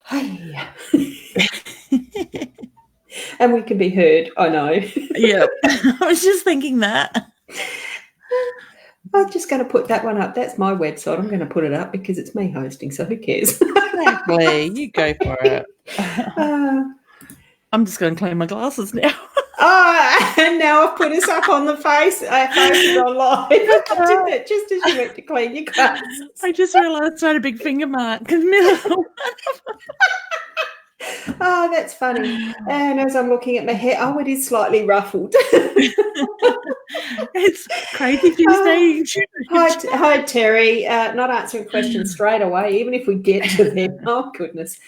Hey. And we can be heard, I know. Yep. I was just thinking that. I'm just going to put that one up. That's my website. I'm going to put it up because it's me hosting, so who cares? Exactly. You go for it. Uh, I'm just going to clean my glasses now. and now I've put us up on the faces on live. I did that just as you went to clean your glasses. I just realised I had a big finger mark in the middle. Oh, that's funny. And as I'm looking at my hair, oh, it is slightly ruffled. It's crazy Tuesday. Hi, Terry. Not answering questions straight away, even if we get to them. Oh, goodness.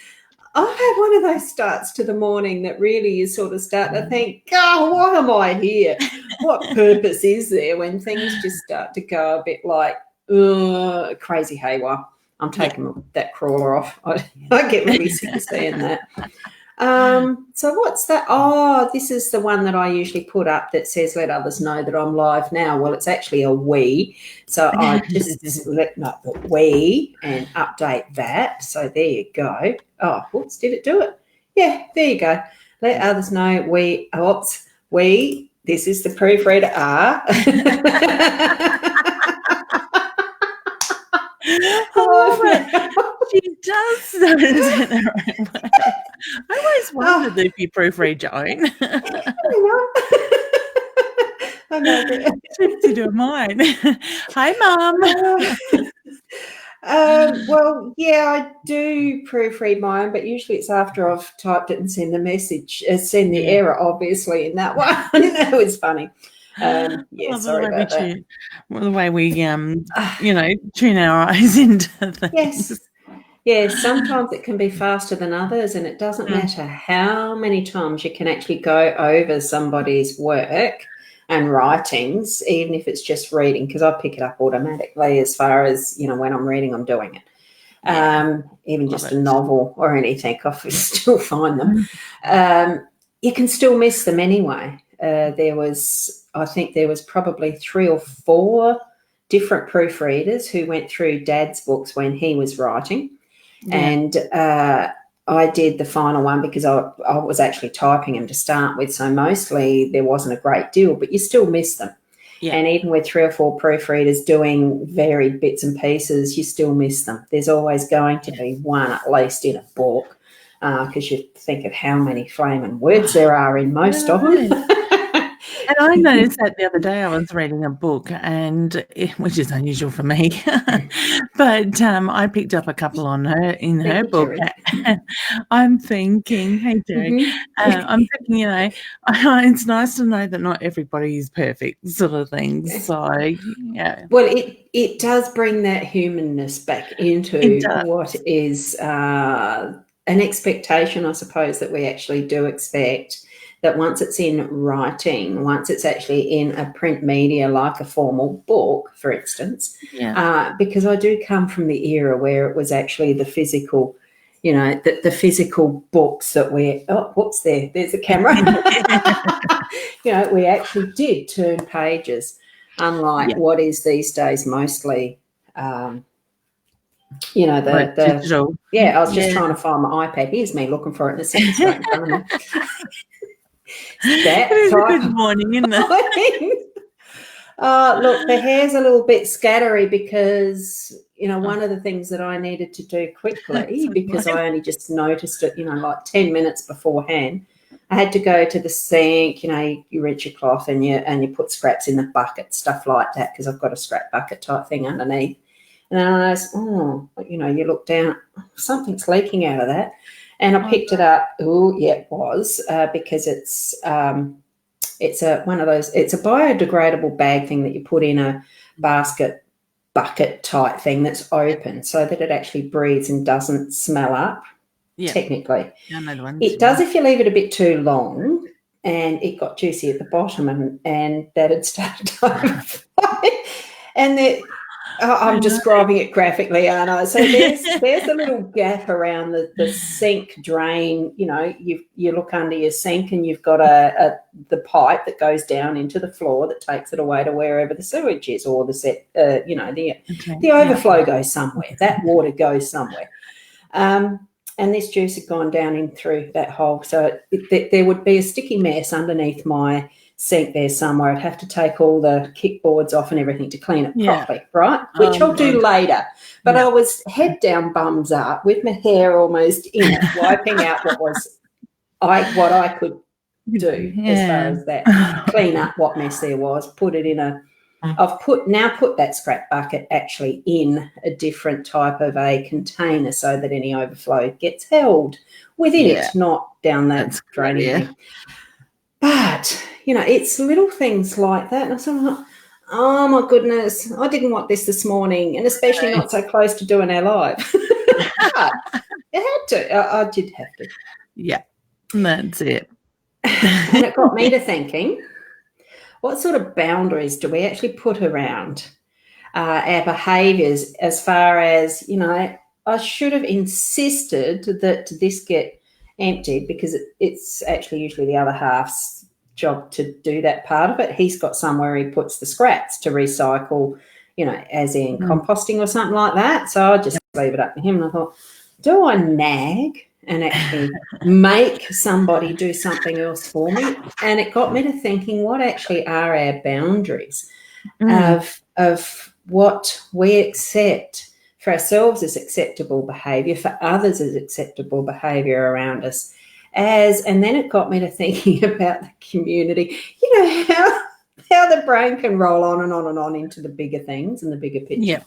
I had one of those starts to the morning that really is sort of starting to think, oh, why am I here? What purpose is there when things just start to go a bit like crazy haywire? I'm taking that crawler off. I get really sick of seeing that. So what's that? Oh, this is the one that I usually put up that says, let others know that I'm live now. Well, it's actually a we. So I just let the we and update that. So there you go. Oh, whoops, did it do it? Yeah, there you go. Let others know we, this is the proofreader are. I love it. She does it the right way. I always wondered if you proofread your own. I know. To do mine. Hi, Mum. Well, yeah, I do proofread mine, but usually it's after I've typed it and send the message, send the error, obviously, in that one. That was funny. Sorry about that. The way we, tune our eyes into things. Yes, sometimes it can be faster than others, and it doesn't matter how many times you can actually go over somebody's work and writings, even if it's just reading, because I pick it up automatically as far as, when I'm reading, I'm doing it. Even just a novel or anything, I still find them. You can still miss them anyway. I think there was probably 3 or 4 different proofreaders who went through Dad's books when he was writing. And I did the final one because I was actually typing them to start with, so mostly there wasn't a great deal, but you still miss them. And even with 3 or 4 proofreaders doing varied bits and pieces, you still miss them. There's always going to be one at least in a book, because you think of how many flaming words there are in most of them. And I noticed that the other day I was reading a book, which is unusual for me, but I picked up a couple in her book. I'm thinking, hey, Jerry, I'm thinking, it's nice to know that not everybody is perfect, sort of thing. So, yeah. Well, it does bring that humanness back into what is an expectation, I suppose, that we actually do expect. That once it's in writing, once it's actually in a print media like a formal book, for instance, because I do come from the era where it was actually the physical, the physical books that there's a camera. We actually did turn pages, unlike what is these days mostly, digital. I was just trying to find my iPad. Here's me looking for it, and it's sitting straight in front of me. It is a good morning, isn't it? Look, the hair's a little bit scattery because, one of the things that I needed to do quickly, because I only just noticed it, like 10 minutes beforehand, I had to go to the sink, you rinse your cloth and you put scraps in the bucket, stuff like that, because I've got a scrap bucket type thing underneath. And then I was, you look down, something's leaking out of that. And I picked it up. Oh, yeah, it was, because it's one of those. It's a biodegradable bag thing that you put in a basket bucket type thing that's open, so that it actually breathes and doesn't smell up. Technically, it does if you leave it a bit too long, and it got juicy at the bottom, and that had started to overflow. And I'm describing it graphically, aren't I? So there's a little gap around the sink drain. You look under your sink and you've got the pipe that goes down into the floor that takes it away to wherever the sewage is, or the overflow goes somewhere. That water goes somewhere. this juice had gone down in through that hole. So there would be a sticky mess underneath my sink there somewhere. I'd have to take all the kickboards off and everything to clean it properly, right? Which I'll do later. But I was head down, bums up, with my hair almost in it, wiping out what I could do as far as that. Clean up what mess there was, put it in a I've put that scrap bucket actually in a different type of a container so that any overflow gets held within it, not down that draining thing. But, it's little things like that. And I sort of like, oh, my goodness, I didn't want this morning, and especially not so close to doing our live. But it had to. I did have to. Yeah, that's it. And it got me to thinking, what sort of boundaries do we actually put around our behaviours as far as, I should have insisted that this get emptied because it's actually usually the other half's job to do that part of it. He's got somewhere he puts the scraps to recycle, as in composting or something like that. So I just leave it up to him. And I thought, do I nag and actually make somebody do something else for me? And it got me to thinking, what actually are our boundaries of what we accept for ourselves as acceptable behaviour, for others as acceptable behaviour around us. And then it got me to thinking about the community, how the brain can roll on and on and on into the bigger things and the bigger picture. Yeah.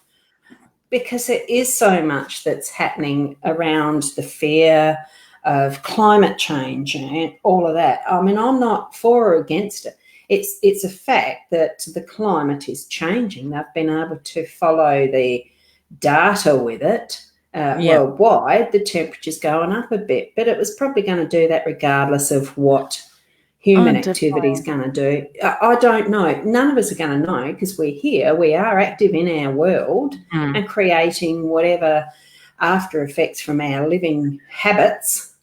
Because there is so much that's happening around the fear of climate change and all of that. I mean, I'm not for or against it. It's a fact that the climate is changing. They've been able to follow the data with it worldwide. The temperature's going up a bit, but it was probably going to do that regardless of what human activity is going to do. I don't know. None of us are going to know because we're here. We are active in our world and creating whatever after effects from our living habits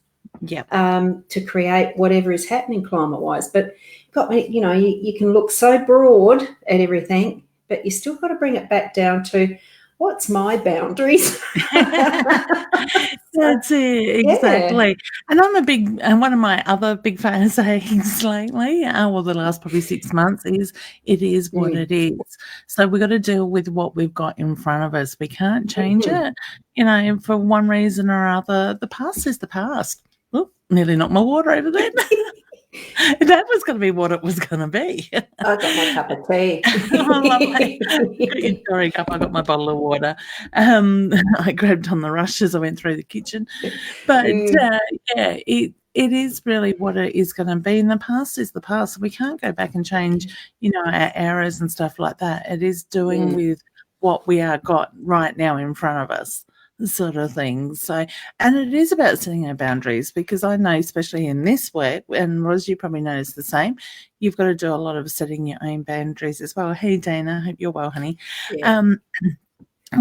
to create whatever is happening climate-wise. But you can look so broad at everything, but you still got to bring it back down to what's my boundaries? That's it, exactly. Yeah. And I'm one of my other big fan sayings lately, the last probably 6 months is, it is what it is. So we've got to deal with what we've got in front of us. We can't change it, for one reason or other. The past is the past. Oh, nearly knocked my water over there. That was going to be what it was going to be. I got my cup of tea. Sorry, cup. I got my bottle of water. I grabbed on the rush as I went through the kitchen. But it is really what it is going to be. And the past is the past. We can't go back and change, our errors and stuff like that. It is doing with what we are got right now in front of us. Sort of thing. So, and it is about setting our boundaries, because I know, especially in this work, and Ros, you probably notice the same, you've got to do a lot of setting your own boundaries as well. Hey, Dana, hope you're well, honey. Yeah.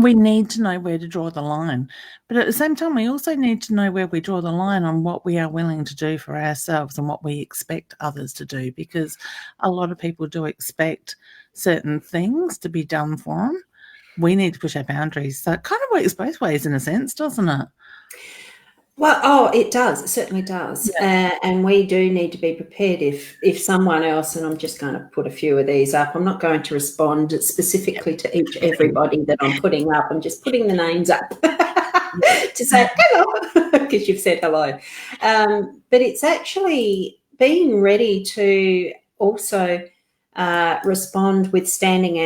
We need to know where to draw the line. But at the same time, we also need to know where we draw the line on what we are willing to do for ourselves and what we expect others to do, because a lot of people do expect certain things to be done for them. We need to push our boundaries. So it kind of works both ways in a sense, doesn't it? Well, it does. It certainly does. Yeah. And we do need to be prepared if someone else, and I'm just going to put a few of these up. I'm not going to respond specifically to everybody that I'm putting up. I'm just putting the names up to say hello, because you've said hello. But it's actually being ready to also respond with standing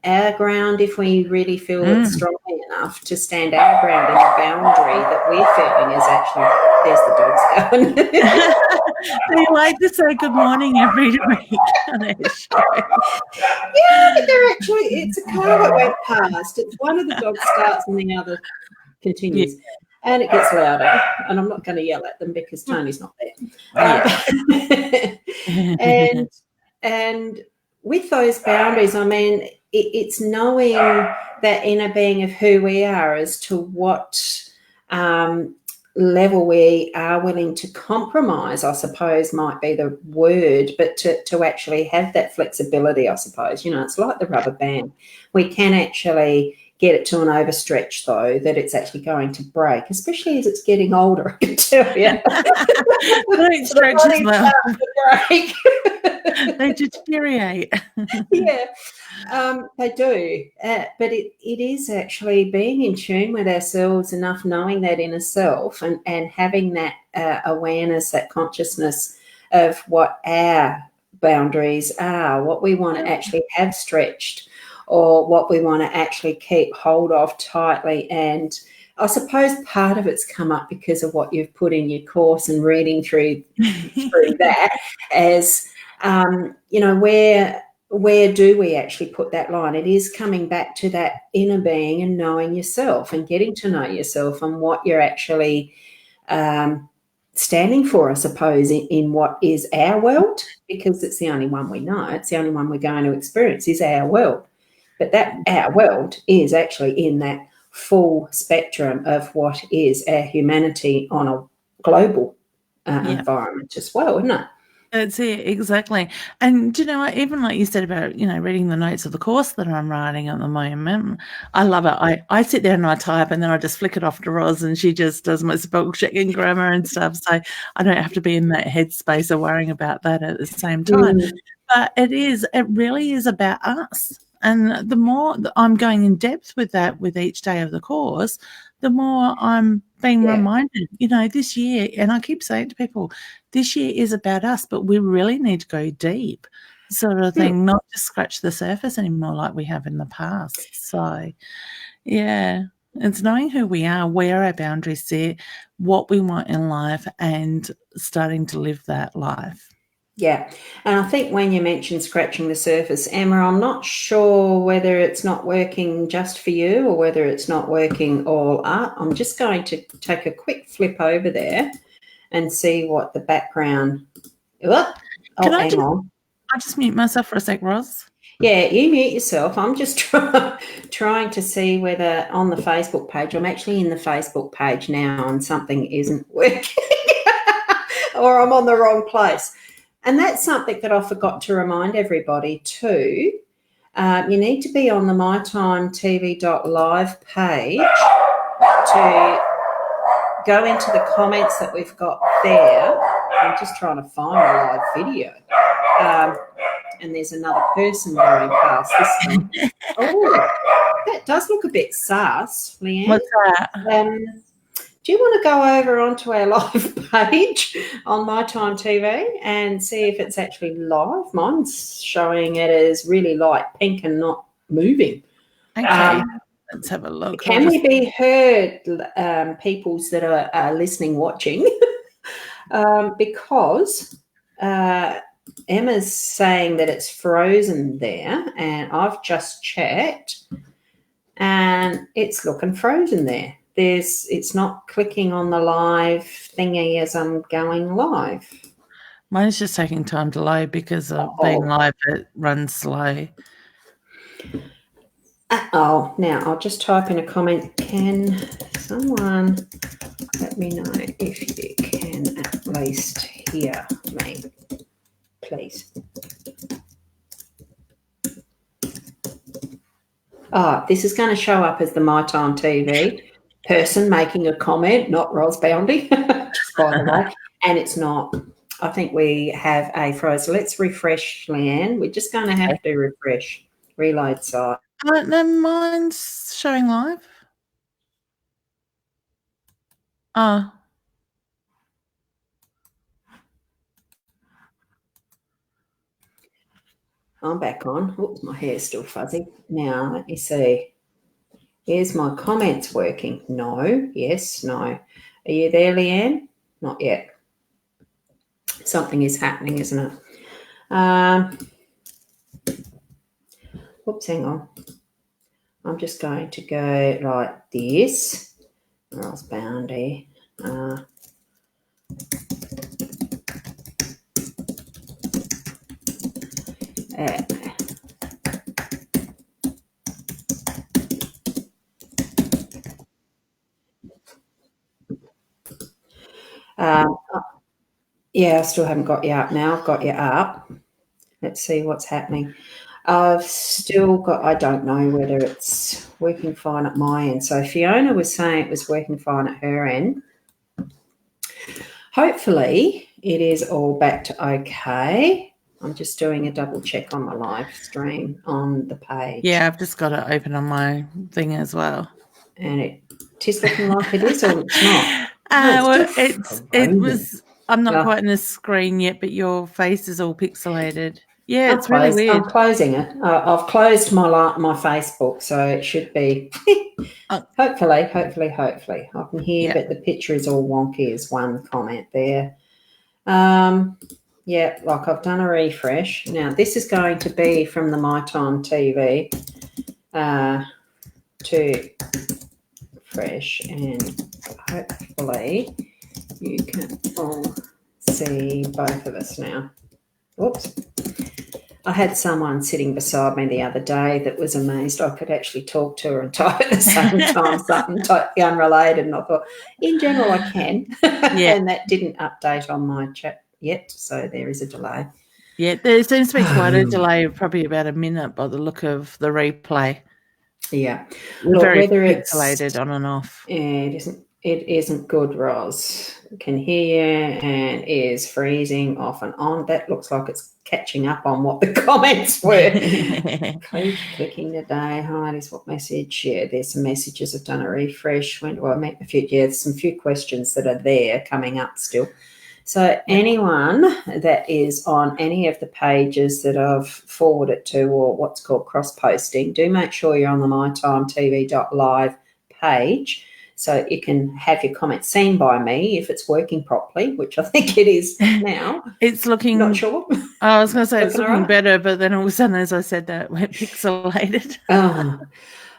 our ground if we really feel it's strongly enough to stand our ground in the boundary that we're feeling is actually, there's the dogs going. They like to say good morning every week on our show. Yeah, but they're actually, it's a car that went past. It's one of the dogs starts and the other continues. Yeah. And it gets louder, and I'm not going to yell at them because Tony's not there. And with those boundaries, I mean, it's knowing that inner being of who we are as to what level we are willing to compromise, I suppose might be the word, but to actually have that flexibility, I suppose. It's like the rubber band. We can actually get it to an overstretch, though, that it's actually going to break, especially as it's getting older, I can tell you. Don't stretch as well. Break. They deteriorate. Yeah, they do. But it is actually being in tune with ourselves enough, knowing that inner self and having that awareness, that consciousness of what our boundaries are, what we want to actually have stretched, or what we want to actually keep hold of tightly. And I suppose part of it's come up because of what you've put in your course and reading through that as, where do we actually put that line? It is coming back to that inner being and knowing yourself and getting to know yourself and what you're actually standing for, I suppose, in what is our world, because it's the only one we know. It's the only one we're going to experience is our world. But that our world is actually in that full spectrum of what is our humanity on a global environment as well, isn't it? That's it, exactly. And do you know what, even like you said about, reading the notes of the course that I'm writing at the moment, I love it. I sit there and I type and then I just flick it off to Ros and she just does my spell check and grammar and stuff. So I don't have to be in that headspace of worrying about that at the same time. But it really is about us. And the more I'm going in depth with that with each day of the course, the more I'm being reminded, this year, and I keep saying to people, this year is about us, but we really need to go deep sort of thing, not just scratch the surface anymore like we have in the past. So, yeah, it's knowing who we are, where our boundaries sit, what we want in life, and starting to live that life. Yeah, and I think when you mentioned scratching the surface, Emma, I'm not sure whether it's not working just for you or whether it's not working all up. I'm just going to take a quick flip over there and see what the background. Can I just mute myself for a sec, Ros? Yeah, you mute yourself. I'm just trying to see whether on the Facebook page, I'm actually in the Facebook page now and something isn't working or I'm on the wrong place. And that's something that I forgot to remind everybody too. You need to be on the mytimetv.live page to go into the comments that we've got there. I'm just trying to find the live video. And there's another person going past this time. Oh, that does look a bit sus, Leanne. What's that? Do you want to go over onto our live page on My Time TV and see if it's actually live? Mine's showing it as really light pink and not moving. Okay, let's have a look. Can we be heard, peoples that are listening, watching? Because Emma's saying that it's frozen there, and I've just checked, and it's looking frozen there. It's not clicking on the live thingy as I'm going live. Mine's just taking time to load because of being live. It runs slow. Now I'll just type in a comment. Can someone let me know if you can at least hear me, please? This is going to show up as the My Time TV person making a comment, not Ros Boundy, just by the way. And it's not. I think we have a froze. Let's refresh, Leanne. We're just going to have to refresh. Reload site. No, mine's showing live. I'm back on. Oops, my hair's still fuzzy. Now, let me see. Here's my comments working. No, yes, no. Are you there, Leanne? Not yet. Something is happening, isn't it? Oops, hang on. I'm just going to go like this. Ros Boundy. Yeah, I still haven't got you up now. I've got you up. Let's see what's happening. I've still got, I don't know whether it's working fine at my end. So Fiona was saying it was working fine at her end. Hopefully it is all back to okay. I'm just doing a double check on my live stream on the page. Yeah, I've just got it open on my thing as well. And it is looking like it is, or it's not. It was. I'm not quite in the screen yet, but your face is all pixelated. Yeah, it's really weird. I'm closing it. I've closed my Facebook, so it should be. Hopefully. I can hear, but the picture is all wonky. Is one comment there. Yeah, like I've done a refresh. Now this is going to be from the My Time TV to fresh, and hopefully you can all see both of us now. Whoops. I had someone sitting beside me the other day that was amazed I could actually talk to her and type at the same time, something totally unrelated. And I thought, in general, I can. Yeah. And that didn't update on my chat yet, so there is a delay. Yeah, there seems to be quite a delay of probably about a minute by the look of the replay. Yeah. Look, very pixelated on and off. Yeah, it isn't good, Ros. Can hear you and is freezing off and on. That looks like it's catching up on what the comments were. Keep clicking today. Hi, is what message? Yeah, there's some messages. I've done a refresh. There's some few questions that are there coming up still. So anyone that is on any of the pages that I've forwarded to, or what's called cross-posting, do make sure you're on the mytimetv.live page, so you can have your comments seen by me if it's working properly, which I think it is now. It's looking... Not sure. I was going to say it's looking better, but then all of a sudden, as I said, that went pixelated.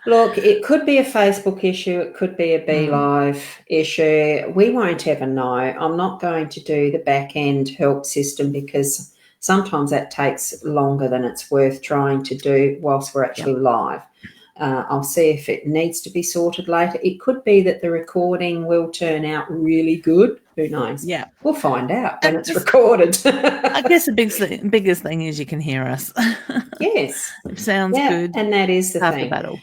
Look, it could be a Facebook issue. It could be a BeLive issue. We won't ever know. I'm not going to do the back-end help system because sometimes that takes longer than it's worth trying to do whilst we're actually live. I'll see if it needs to be sorted later. It could be that the recording will turn out really good. Who knows? Yeah. We'll find out when it's recorded. I guess the biggest thing is you can hear us. Yes. It sounds good. And that is the half thing. The battle.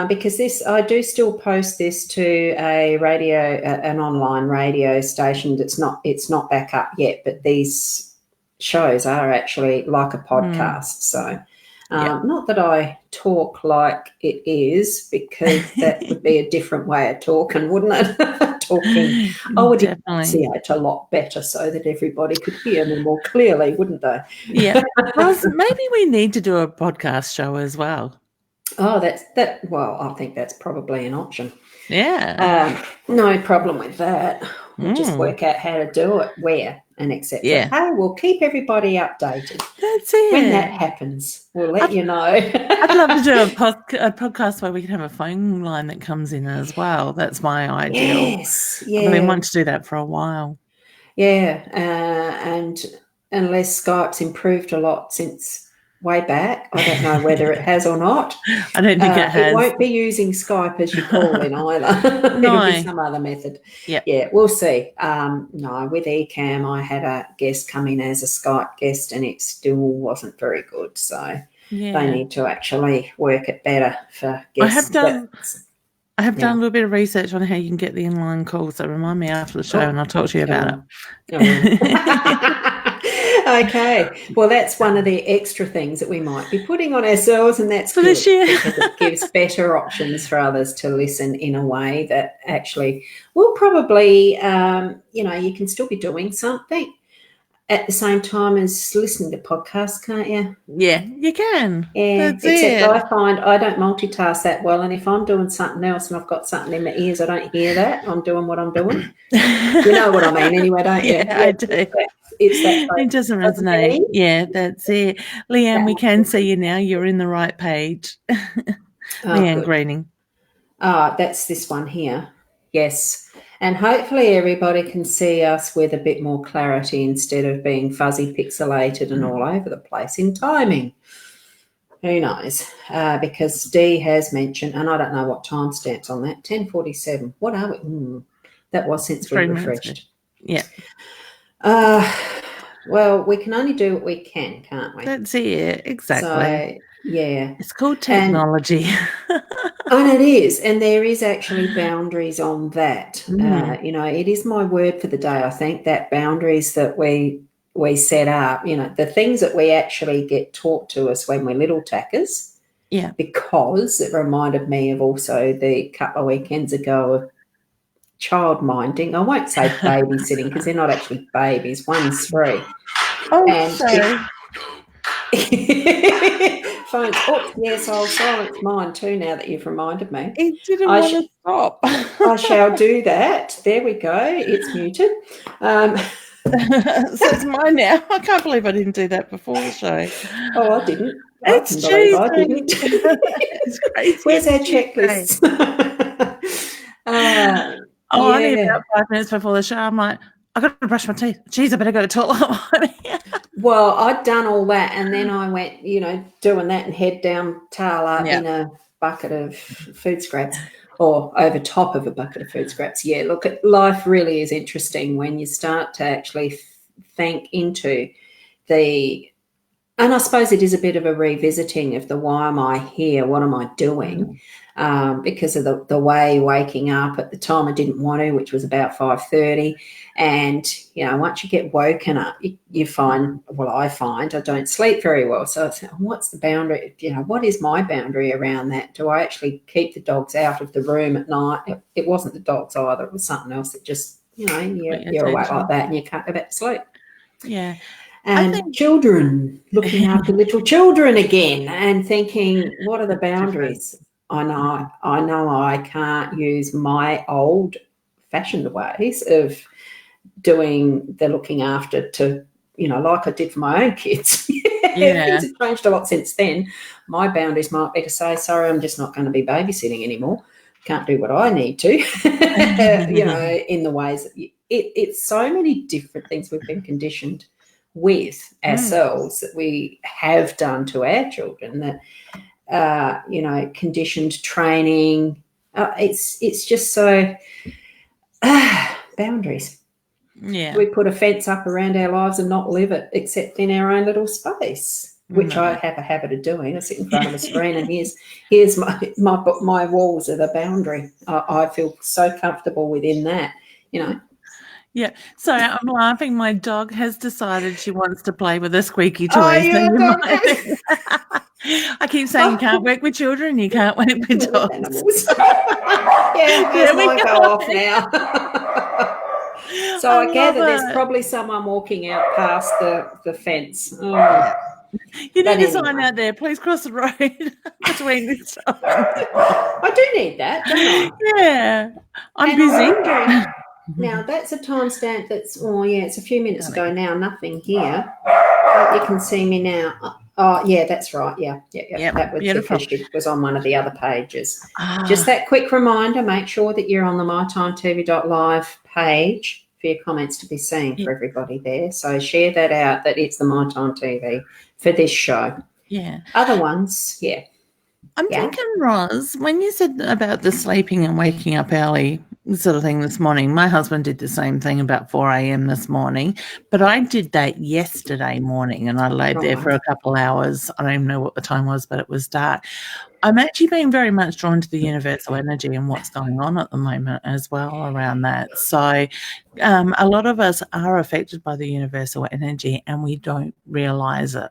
Because I do still post this to an online radio station. It's not back up yet, but these shows are actually like a podcast. So not that I talk like it is, because that would be a different way of talking, wouldn't it? Talking, I would enunciate a lot better so that everybody could hear me more clearly, wouldn't they? Yeah. Maybe we need to do a podcast show as well. Oh, well, I think that's probably an option. Yeah. No problem with that. We'll just work out how to do it, where, and etc. Yeah. Hey, we'll keep everybody updated. That's it. When that happens, we'll let you know. I'd love to do a podcast where we can have a phone line that comes in as well. That's my ideal. Yes, yeah. I've been wanting to do that for a while. Yeah, and unless Skype's improved a lot since way back. I don't know whether it has or not. I don't think it has. It won't be using Skype as you call in either. No. It'll be some other method. Yep. Yeah, we'll see. No, with Ecamm, I had a guest come in as a Skype guest and it still wasn't very good. So they need to actually work it better for guests. I have done a little bit of research on how you can get the inline calls, so remind me after the show and I'll talk to you about it. Okay. Well, that's one of the extra things that we might be putting on ourselves, and that's good because it gives better options for others to listen in a way that actually will probably, you can still be doing something at the same time as listening to podcasts, can't you? Yeah, you can. Yeah, except I find I don't multitask that well, and if I'm doing something else and I've got something in my ears, I don't hear that. I'm doing what I'm doing. You know what I mean anyway, don't you? Yeah, I do. It doesn't resonate. Yeah, that's it. Leanne, we can see you now. You're in the right page. Leanne Greening. That's this one here. Yes. And hopefully everybody can see us with a bit more clarity instead of being fuzzy, pixelated and all over the place in timing. Who knows? Because Dee has mentioned, and I don't know what timestamp's on that, 10:47. What are we? That was since we refreshed. Yeah. Well, we can only do what we can, can't we? That's it, exactly. So, yeah. It's called technology. And it is, and there is actually boundaries on that. Mm. It is my word for the day. I think that boundaries that we set up, the things that we actually get taught to us when we're little tackers. Yeah. Because it reminded me of also the couple of weekends ago of child minding. I won't say babysitting because they're not actually babies. One's 3. Oh, And sorry. Phones. Oh, yes, I'll silence mine too now that you've reminded me. It didn't want to stop. I shall do that. There we go. It's muted. So it's mine now. I can't believe I didn't do that before the show. Oh, I didn't. It's Tuesday. I didn't. It's crazy. Where's our checklist? Only about 5 minutes before the show, I'm like, I got to brush my teeth. Jeez, I better go to the toilet. Well, I'd done all that, and then I went, doing that and head down, tail up in a bucket of food scraps, or over top of a bucket of food scraps. Yeah, look, life really is interesting when you start to actually think into and I suppose it is a bit of a revisiting of the why am I here, what am I doing, because of the way waking up at the time I didn't want to, which was about 5:30. And, once you get woken up, you find, I find I don't sleep very well. So I said, what's the boundary? What is my boundary around that? Do I actually keep the dogs out of the room at night? It wasn't the dogs either. It was something else that just, you're awake like that and you can't go back to sleep. Yeah. And children, looking after little children again and thinking, what are the boundaries? I know I can't use my old-fashioned ways of doing the looking after to, like I did for my own kids. Yeah. Things have changed a lot since then. My boundaries might be to say, sorry, I'm just not going to be babysitting anymore. Can't do what I need to, in the ways that it's so many different things we've been conditioned with ourselves that we have done to our children that conditioned training. It's just so boundaries. Yeah. We put a fence up around our lives and not live it except in our own little space, which I have a habit of doing. I sit in front of a screen and here's my walls are the boundary. I feel so comfortable within that, Yeah, so I'm laughing. My dog has decided she wants to play with a squeaky toy. I keep saying you can't work with children, you can't work with dogs. Yeah, mine go off now. So I gather there's probably someone walking out past the fence. Oh. You need a sign out there. Please cross the road between this time. I do need that, don't I? Yeah, I'm busy. Now, that's a timestamp that's, it's a few minutes ago now, nothing here. You can see me now. Oh, yeah, that's right. Yeah. That was beautiful. Because she was on one of the other pages. Just that quick reminder, make sure that you're on the mytimetv.live page for your comments to be seen for everybody there. So share that out, that it's the My Time TV for this show. Yeah. Other ones, I'm thinking, Ros, when you said about the sleeping and waking up early sort of thing this morning, my husband did the same thing about 4 a.m. this morning, but I did that yesterday morning and I laid there for a couple hours. I don't even know what the time was, but it was dark. I'm actually being very much drawn to the universal energy and what's going on at the moment as well around that. So a lot of us are affected by the universal energy and we don't realise it.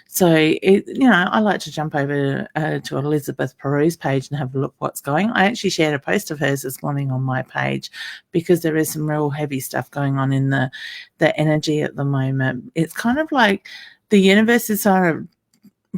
So, I like to jump over to Elizabeth Peru's page and have a look what's going on. I actually shared a post of hers this morning on my page because there is some real heavy stuff going on in the energy at the moment. It's kind of like the universe is sort of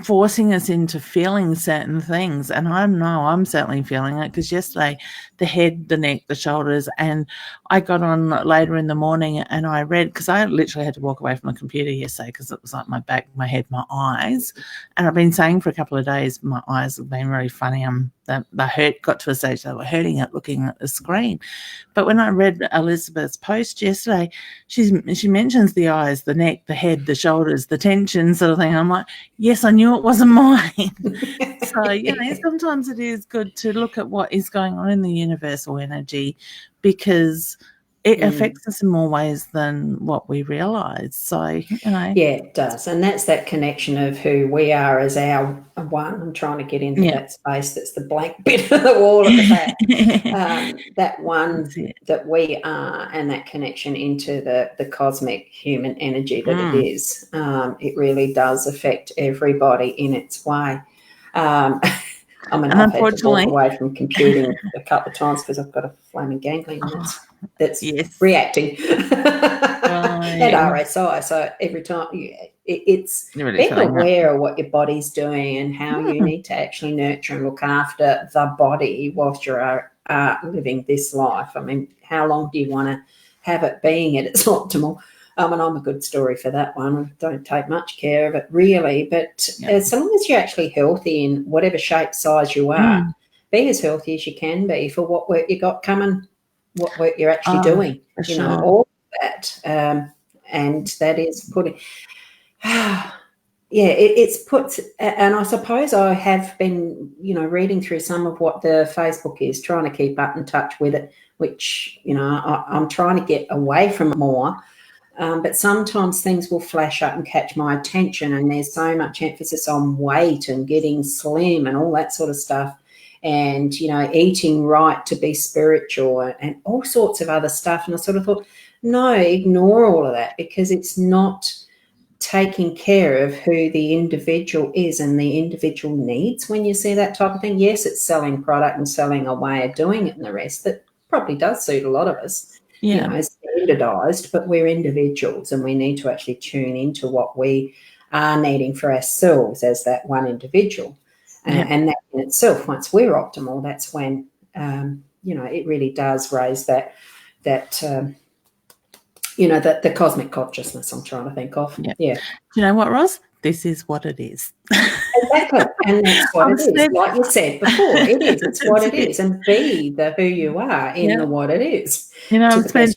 forcing us into feeling certain things, and I'm certainly feeling it because yesterday the head, the neck, the shoulders, and I got on later in the morning and I read, because I literally had to walk away from the computer yesterday because it was like my back, my head, my eyes, and I've been saying for a couple of days my eyes have been really funny. The hurt got to a stage they were hurting at looking at the screen. But when I read Elizabeth's post yesterday, she mentions the eyes, the neck, the head, the shoulders, the tension sort of thing. I'm like, yes, I knew it wasn't mine. So, sometimes it is good to look at what is going on in the universal energy because it affects us in more ways than what we realise. So, Yeah, it does. And that's that connection of who we are as our one. I'm trying to get into that space that's the blank bit of the wall at the back. That one that we are, and that connection into the cosmic human energy that it is. It really does affect everybody in its way. I mean, I've had to walk away from computing a couple of times because I've got a flaming ganglion that's reacting. And RSI. So every time it's being aware of what your body's doing and how you need to actually nurture and look after the body whilst you're living this life. I mean, how long do you want to have it being at its optimal? And I'm a good story for that one. I don't take much care of it really, but as long as you're actually healthy in whatever shape, size you are, be as healthy as you can be for what work you got coming, what work you're actually doing, all of that. And that is putting, it's put, and I suppose I have been, reading through some of what the Facebook is, trying to keep up in touch with it, which, I'm trying to get away from it more. But sometimes things will flash up and catch my attention, and there's so much emphasis on weight and getting slim and all that sort of stuff, and, eating right to be spiritual and all sorts of other stuff. And I sort of thought, no, ignore all of that, because it's not taking care of who the individual is and the individual needs when you see that type of thing. Yes, it's selling product and selling a way of doing it and the rest that probably does suit a lot of us. Standardized, but we're individuals and we need to actually tune into what we are needing for ourselves as that one individual. And that in itself, once we're optimal, that's when, it really does raise that the cosmic consciousness I'm trying to think of. Yeah. Do you know what, Ros? This is what it is. Exactly. And that's what it is. Like you said before, it is. It's what it is. And be the who you are in the what it is. I've spent,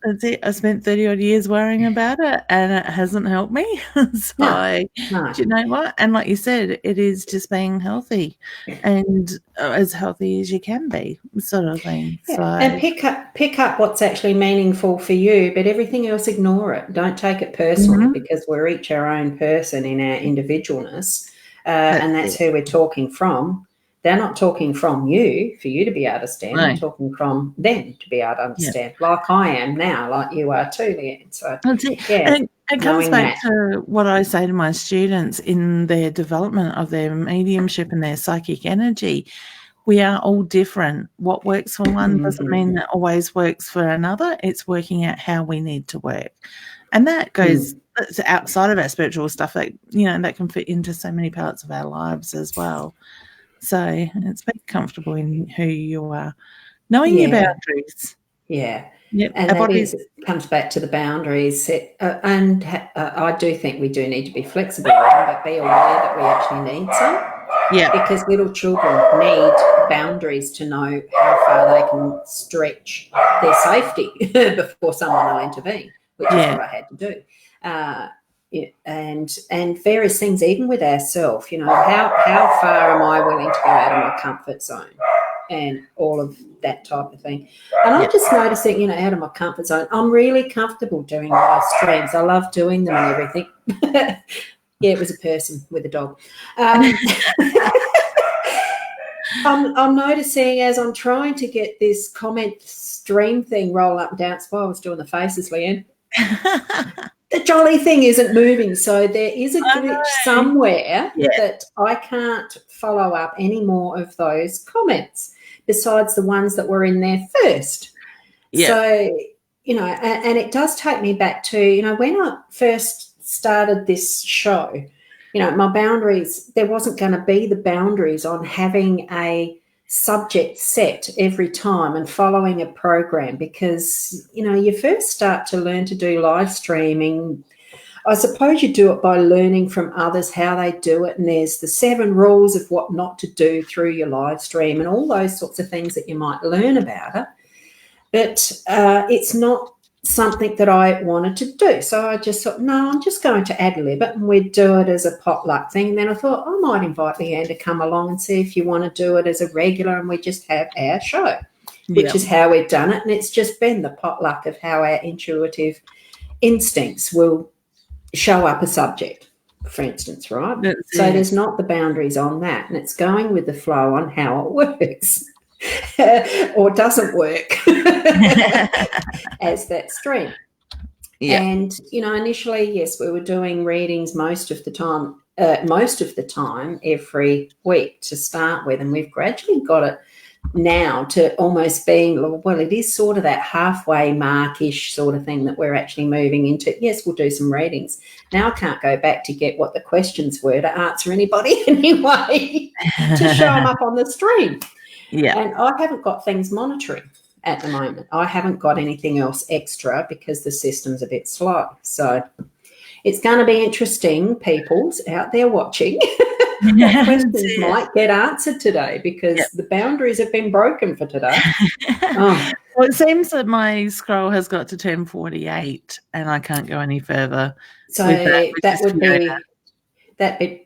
that's it. I spent 30-odd years worrying about it, and it hasn't helped me. So, do you know what? And like you said, it is just being healthy and as healthy as you can be, sort of thing. Yeah. So, and pick up what's actually meaningful for you, but everything else, ignore it. Don't take it personally, because we're each our own person in our individualness, and that's who we're talking from. They're not talking from you for you to be able to understand. They're talking from them to be able to understand, like I am now, like you are too, Leanne. So, that's it. And it comes back to what I say to my students in their development of their mediumship and their psychic energy. We are all different. What works for one doesn't mean that always works for another. It's working out how we need to work. And that goes that's outside of our spiritual stuff, that that can fit into so many parts of our lives as well. So it's being comfortable in who you are, knowing your boundaries. Yeah. Yep. And that comes back to the boundaries. I do think we do need to be flexible, but be aware that we actually need some. Yeah. Because little children need boundaries to know how far they can stretch their safety before someone will intervene, which is what I had to do. And various things, even with ourselves, how far am I willing to go out of my comfort zone and all of that type of thing. And I'm just noticing, out of my comfort zone, I'm really comfortable doing live streams. I love doing them and everything. It was a person with a dog. I'm noticing as I'm trying to get this comment stream thing roll up and down. That's why I was doing the faces, Leanne. The jolly thing isn't moving, so there is a glitch somewhere that I can't follow up any more of those comments besides the ones that were in there first. So, and it does take me back to, when I first started this show, my boundaries, there wasn't going to be the boundaries on having a subject set every time and following a program, because you first start to learn to do live streaming. I suppose you do it by learning from others how they do it, and there's the 7 rules of what not to do through your live stream and all those sorts of things that you might learn about it, but it's not something that I wanted to do. So I just thought, no, I'm just going to ad-lib it, and we'd do it as a potluck thing. And then I thought, I might invite Leanne to come along and see if you want to do it as a regular, and we just have our show. which is how we've done it. And it's just been the potluck of how our intuitive instincts will show up a subject, for instance, right? So there's not the boundaries on that, and it's going with the flow on how it works or doesn't work as that stream. Yeah. And, initially, yes, we were doing readings most of the time every week to start with, and we've gradually got it now to almost being, well, it is sort of that halfway mark-ish sort of thing that we're actually moving into. Yes, we'll do some readings. Now I can't go back to get what the questions were to answer anybody anyway, to show them up on the stream. Yeah. And I haven't got things monitoring at the moment. I haven't got anything else extra because the system's a bit slow. So it's going to be interesting, peoples out there watching, what questions might get answered today, because the boundaries have been broken for today. Well, it seems that my scroll has got to 10:48 and I can't go any further. So that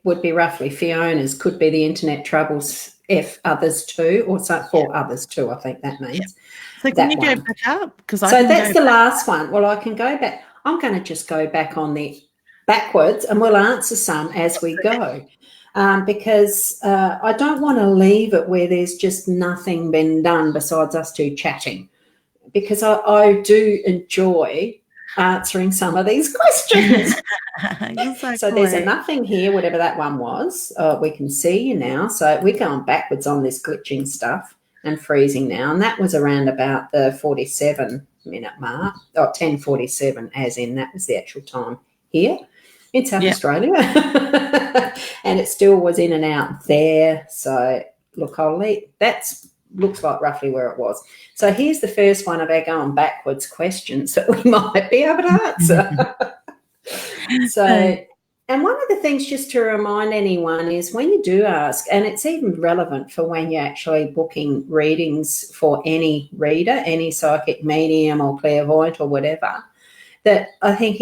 would be roughly Fiona's, could be the internet troubles, if others too, or for others too, I think that means. Yep. So can you go back up? So that's the last one. Well, I can go back. I'm going to just go back on the backwards and we'll answer some as we go, because I don't want to leave it where there's just nothing been done besides us two chatting, because I do enjoy answering some of these questions. So there's a nothing here, whatever that one was. We can see you now. So we're going backwards on this glitching stuff and freezing now, and that was around about the 47-minute mark, or 10:47, as in that was the actual time here in South Australia. And it still was in and out there. So look, I'll leave, that's looks like roughly where it was. So here's the first one of our going backwards questions that we might be able to answer. And one of the things just to remind anyone is when you do ask, and it's even relevant for when you're actually booking readings for any reader, any psychic medium or clairvoyant or whatever, that I think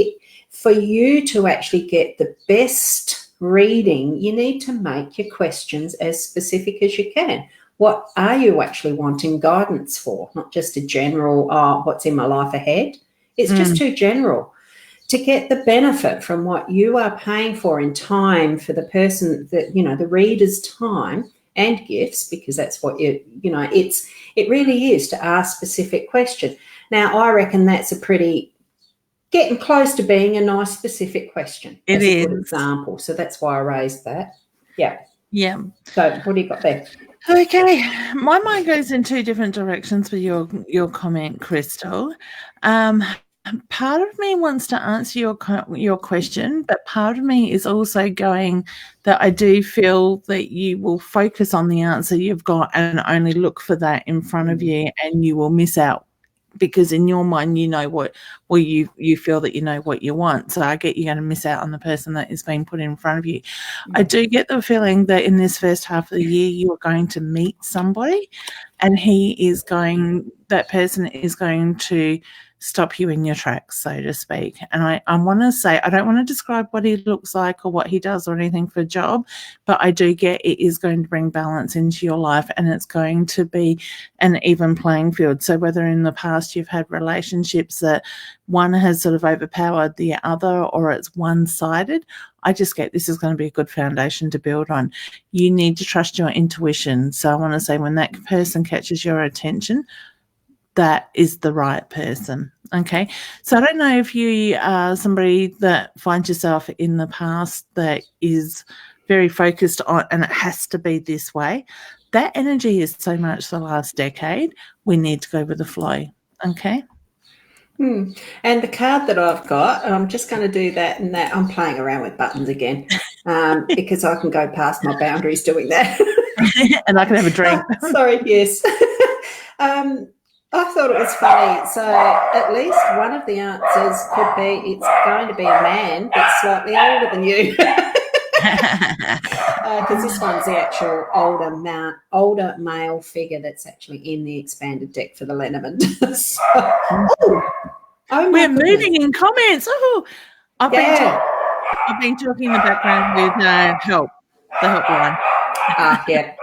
for you to actually get the best reading, you need to make your questions as specific as you can. What are you actually wanting guidance for? Not just a general, what's in my life ahead. It's just too general. To get the benefit from what you are paying for in time for the person that, the reader's time and gifts, because that's what it really is to ask specific question. Now, I reckon that's getting close to being a nice specific question. It is a good example. So that's why I raised that. Yeah. Yeah. So what do you got there? Okay, my mind goes in two different directions for your comment, Crystal. Part of me wants to answer your question, but part of me is also going that I do feel that you will focus on the answer you've got and only look for that in front of you, and you will miss out because in your mind you know you feel that you know what you want. So I get you're going to miss out on the person that is being put in front of you. I do get the feeling that in this first half of the year you are going to meet somebody, and that person is going to stop you in your tracks, so to speak. And I want to say, I don't want to describe what he looks like or what he does or anything for a job, but I do get it is going to bring balance into your life, and it's going to be an even playing field. So whether in the past you've had relationships that one has sort of overpowered the other or it's one-sided, I just get this is going to be a good foundation to build on. You need to trust your intuition. So I want to say when that person catches your attention, that is the right person. Okay. So I don't know if you are somebody that finds yourself in the past that is very focused on, and it has to be this way. That energy is so much the last decade. We need to go with the flow. Okay. And the card that I've got, I'm just going to do that and that. I'm playing around with buttons again because I can go past my boundaries doing that. And I can have a drink. Sorry, yes. I thought it was funny. So at least one of the answers could be it's going to be a man that's slightly older than you. Because this one's the actual older male figure that's actually in the expanded deck for the Lenormand. We're moving in comments. I've been talking in the background with the helpline. Yeah.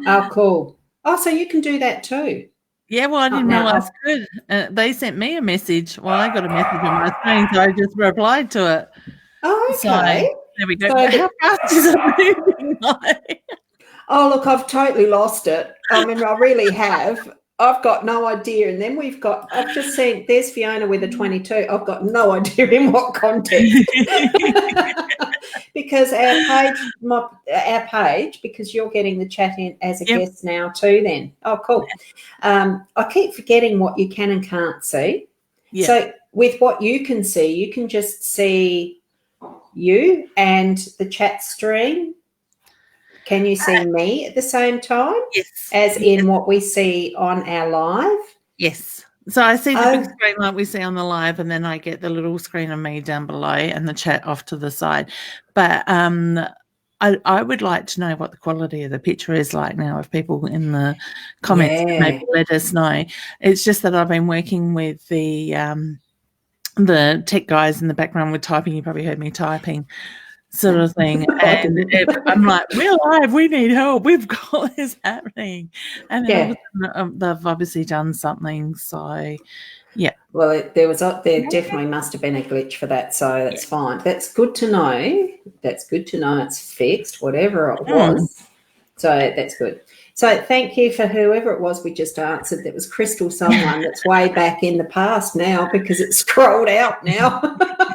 Oh, cool. Oh, so you can do that too. Yeah, well, I didn't realise it could. They sent me a message. Well, I got a message on my screen, so I just replied to it. Oh, okay. So there we go. So How fast is it moving? Oh, look, I've totally lost it. I mean, I really have. I've got no idea. And then I've just seen, there's Fiona with a 22. I've got no idea in what context. Because our page, because you're getting the chat in as a guest now too then. Oh, cool. I keep forgetting what you can and can't see. Yep. So with what you can see, you can just see you and the chat stream. Can you see me at the same time? Yes. As in what we see on our live? Yes. So I see the big screen like we see on the live, and then I get the little screen of me down below and the chat off to the side. But I would like to know what the quality of the picture is like now. If people in the comments maybe let us know. It's just that I've been working with the tech guys in the background with typing. You probably heard me typing. Sort of thing, and I'm like, we're live, we need help, we've got this happening, and then they've obviously done something. So, yeah. Well, there definitely must have been a glitch for that, so that's fine. That's good to know. That's good to know it's fixed, whatever it was. So that's good. So thank you for whoever it was we just answered. That was Crystal someone that's way back in the past now because it's scrolled out now.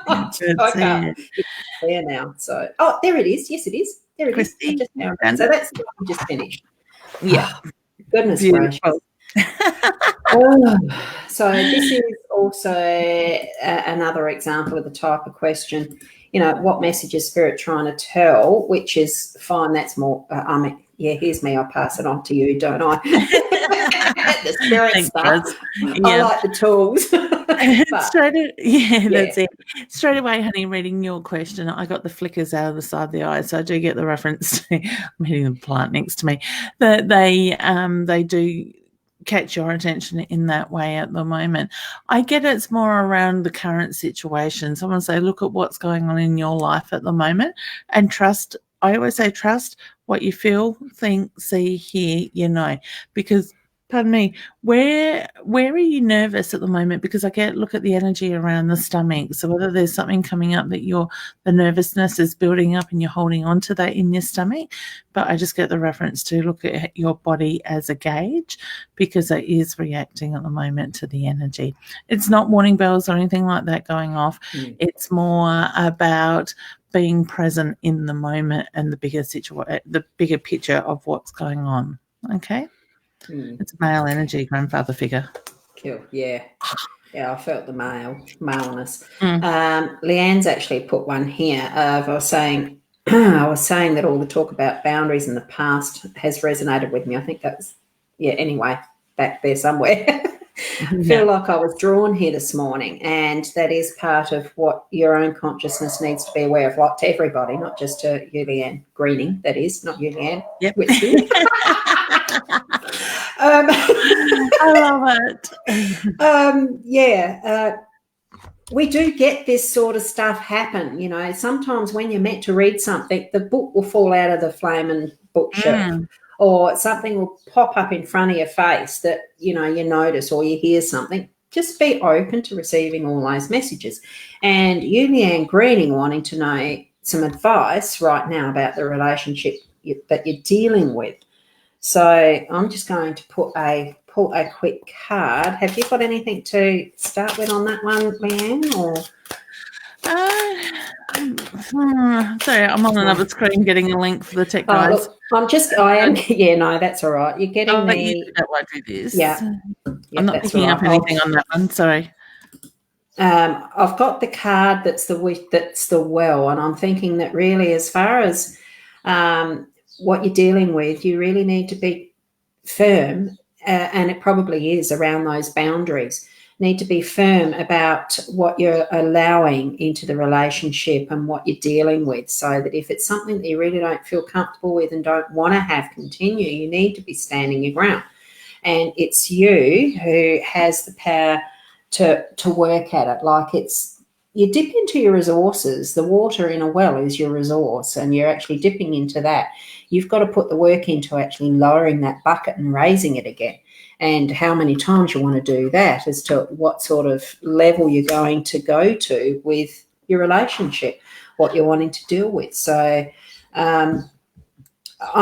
I can't. It's there now. So, there it is. Yes, it is. There it is. Just now. So that's what we just finished. Yeah. Goodness gracious. So this is also another example of the type of question, what message is Spirit trying to tell, which is fine. That's more, here's me. I'll pass it on to you, don't I? The Spirit stuff. I like the tools. That's it. Straight away, honey, reading your question, I got the flickers out of the side of the eye, so I do get the reference to, I'm hitting the plant next to me, that they do catch your attention in that way at the moment. I get it's more around the current situation. Someone say, look at what's going on in your life at the moment and trust. I always say trust what you feel, think, see, hear, because pardon me, where are you nervous at the moment? Because I look at the energy around the stomach. So whether there's something coming up that the nervousness is building up and you're holding on to that in your stomach. But I just get the reference to look at your body as a gauge because it is reacting at the moment to the energy. It's not warning bells or anything like that going off. It's more about being present in the moment and the bigger picture of what's going on. Okay. It's male energy, grandfather figure. Cool. Yeah, I felt the maleness. Leanne's actually put one here. I was saying that all the talk about boundaries in the past has resonated with me. I think that was anyway, back there somewhere. I feel like I was drawn here this morning, and that is part of what your own consciousness needs to be aware of, like to everybody, not just to you, Leanne Greening, that is, not you, Leanne. Yep. I love it. We do get this sort of stuff happen. Sometimes when you're meant to read something, the book will fall out of the flaming bookshelf. Or something will pop up in front of your face that, you notice, or you hear something. Just be open to receiving all those messages. And you, Leanne Greening, wanting to know some advice right now about the relationship that you're dealing with. So I'm just going to pull a quick card. Have you got anything to start with on that one, Leanne? Or sorry, I'm on another screen getting a link for the tech guys. Look, that's all right. You're getting me. You that won't do this. Yeah. I'm not picking up anything on that one. Sorry. I've got the card that's the well, and I'm thinking that really, as far as what you're dealing with, you really need to be firm, and it probably is around those boundaries. Need to be firm about what you're allowing into the relationship and what you're dealing with, so that if it's something that you really don't feel comfortable with and don't want to have continue, you need to be standing your ground. And it's you who has the power to work at it. Like you dip into your resources. The water in a well is your resource, and you're actually dipping into that. You've got to put the work into actually lowering that bucket and raising it again. and how many times you want to do that as to what sort of level you're going to go to with your relationship, what you're wanting to deal with. So I'm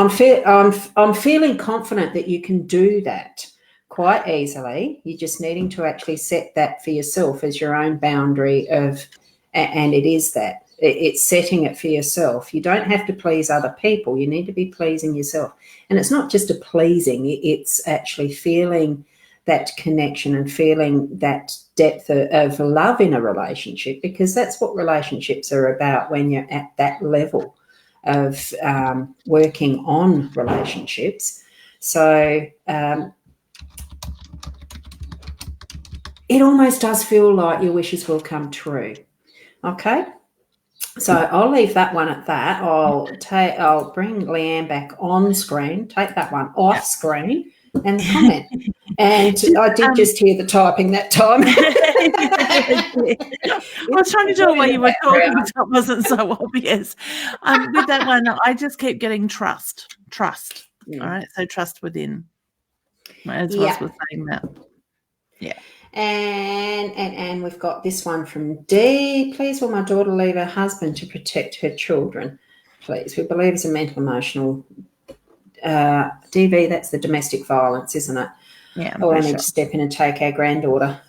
feeling confident that you can do that quite easily. You're just needing to actually set that for yourself as your own boundary and it is that. It's setting it for yourself. You don't have to please other people. You need to be pleasing yourself. And it's not just a pleasing, it's actually feeling that connection and feeling that depth of love in a relationship, because that's what relationships are about when you're at that level of working on relationships. So it almost does feel like your wishes will come true. Okay? So I'll leave that one at that. I'll bring Leanne back on screen, take that one off screen and comment. And I did just hear the typing that time. I was trying to do it while you were talking, so it wasn't so obvious. With that one, I just keep getting trust. All right, so trust within. As Ros was saying that. Yeah. And we've got this one from D. Please will my daughter leave her husband to protect her children? Please. We believe it's a mental emotional DV, that's the domestic violence, isn't it? Yeah. I need to step in and take our granddaughter.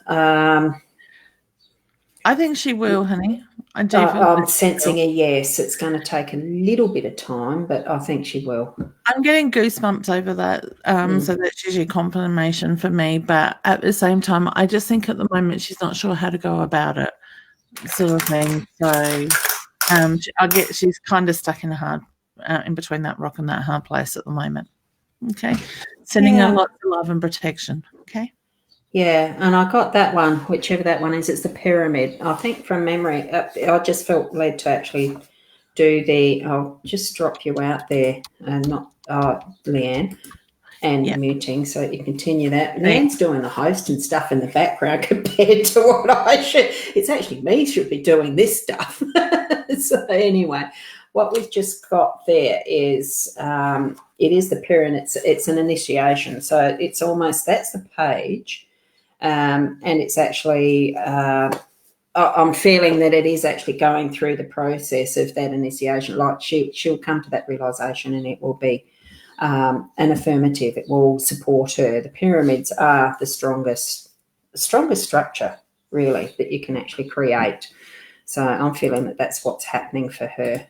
I think she will, honey. I'm sensing a yes. It's going to take a little bit of time, but I think she will. I'm getting goosebumps over that. So that's usually confirmation for me. But at the same time, I just think at the moment she's not sure how to go about it, sort of thing. So she's kind of stuck in in between that rock and that hard place at the moment. Okay. Sending her lots of love and protection. Okay. Yeah, and I got that one, whichever that one is. It's the pyramid. I think from memory, I just felt led to actually do I'll just drop you out there, and not Leanne, and muting, so you continue that. Leanne's doing the host and stuff in the background compared to what I should. It's actually me should be doing this stuff. So anyway, what we've just got there is it is the pyramid. It's an initiation, so it's almost that's the page. And it's actually, I'm feeling that it is actually going through the process of that initiation. Like she'll come to that realisation, and it will be an affirmative. It will support her. The pyramids are the strongest structure, really, that you can actually create. So I'm feeling that that's what's happening for her.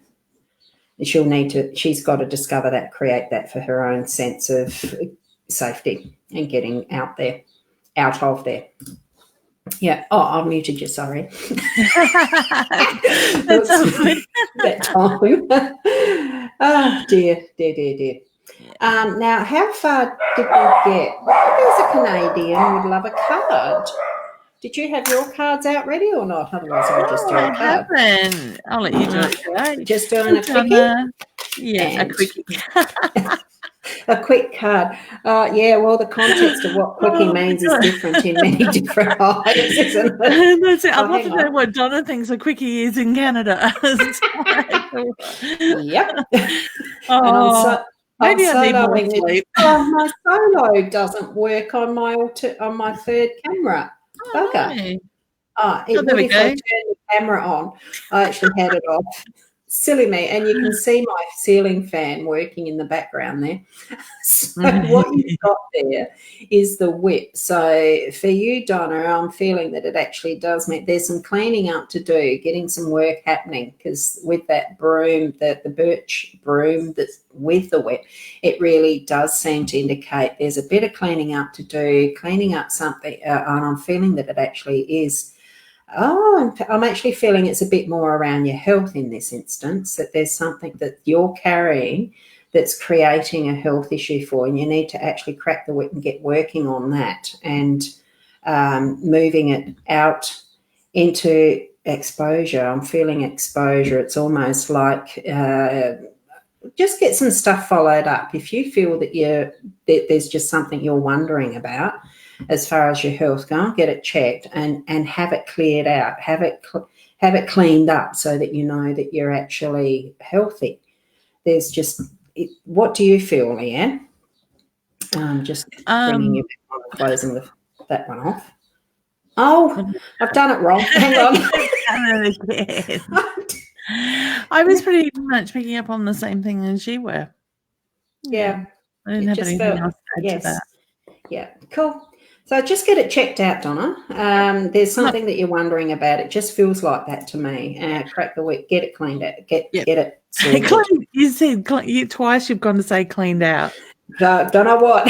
She's got to discover that, create that for her own sense of safety and getting out of there. Yeah. Oh, I muted you. Sorry. That's so good. That time. Oh, dear. Now, how far did we get? There's a Canadian would love a card. Did you have your cards out ready or not? Otherwise, I'll just do a card. I haven't. I'll let you do it today. Just doing a quickie? Yeah, a quickie. A quick card. Well, the context of what quickie means is different in many different eyes, isn't it? That's it. I'd love to know what Donna thinks a quickie is in Canada. Yep. Oh, maybe I need more sleep. My solo doesn't work on my third camera. Bugger. There we go. I turned the camera on. I actually had it off. Silly me. And you can see my ceiling fan working in the background there. So what you've got there is the whip. So for you, Donna, I'm feeling that it actually does mean there's some cleaning up to do, getting some work happening, because with that broom, the birch broom that's with the whip, it really does seem to indicate there's a bit of cleaning up to do, cleaning up something, and I'm feeling that it actually is. I'm actually feeling it's a bit more around your health in this instance, that there's something that you're carrying that's creating a health issue for you, and you need to actually crack the whip and get working on that and moving it out into exposure. I'm feeling exposure. It's almost like just get some stuff followed up. If you feel that there's just something you're wondering about, as far as your health, go and get it checked and have it cleared out, have it cleaned up so that you know that you're actually healthy. There's just, what do you feel, Leanne? I'm just bringing you back on and closing that one off. Oh, I've done it wrong. Hang on. I was pretty much picking up on the same thing as you were. Yeah. I didn't have anything else to add to that. Yeah, cool. So just get it checked out, Donna. There's something that you're wondering about. It just feels like that to me. Crack the whip, get it cleaned out, get it sorted. You said twice you've gone to say cleaned out. Don't know what.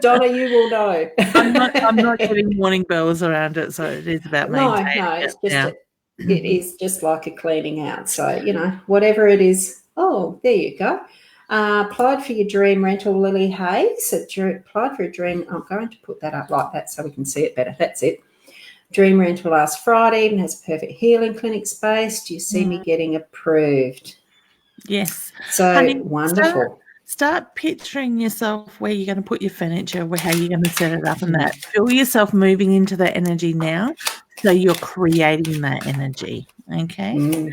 Donna, you will know. I'm not getting warning bells around it, so it is about maintaining. No, it's just it is just like a cleaning out. So, whatever it is. Oh, there you go. Applied for your dream rental, Lily Hayes. Applied for a dream. I'm going to put that up like that so we can see it better. That's it. Dream rental last Friday, even has a perfect healing clinic space. Do you see me getting approved? Yes. So, honey, wonderful. Start picturing yourself where you're going to put your furniture, how you're going to set it up and that. Feel yourself moving into that energy now, so you're creating that energy, okay?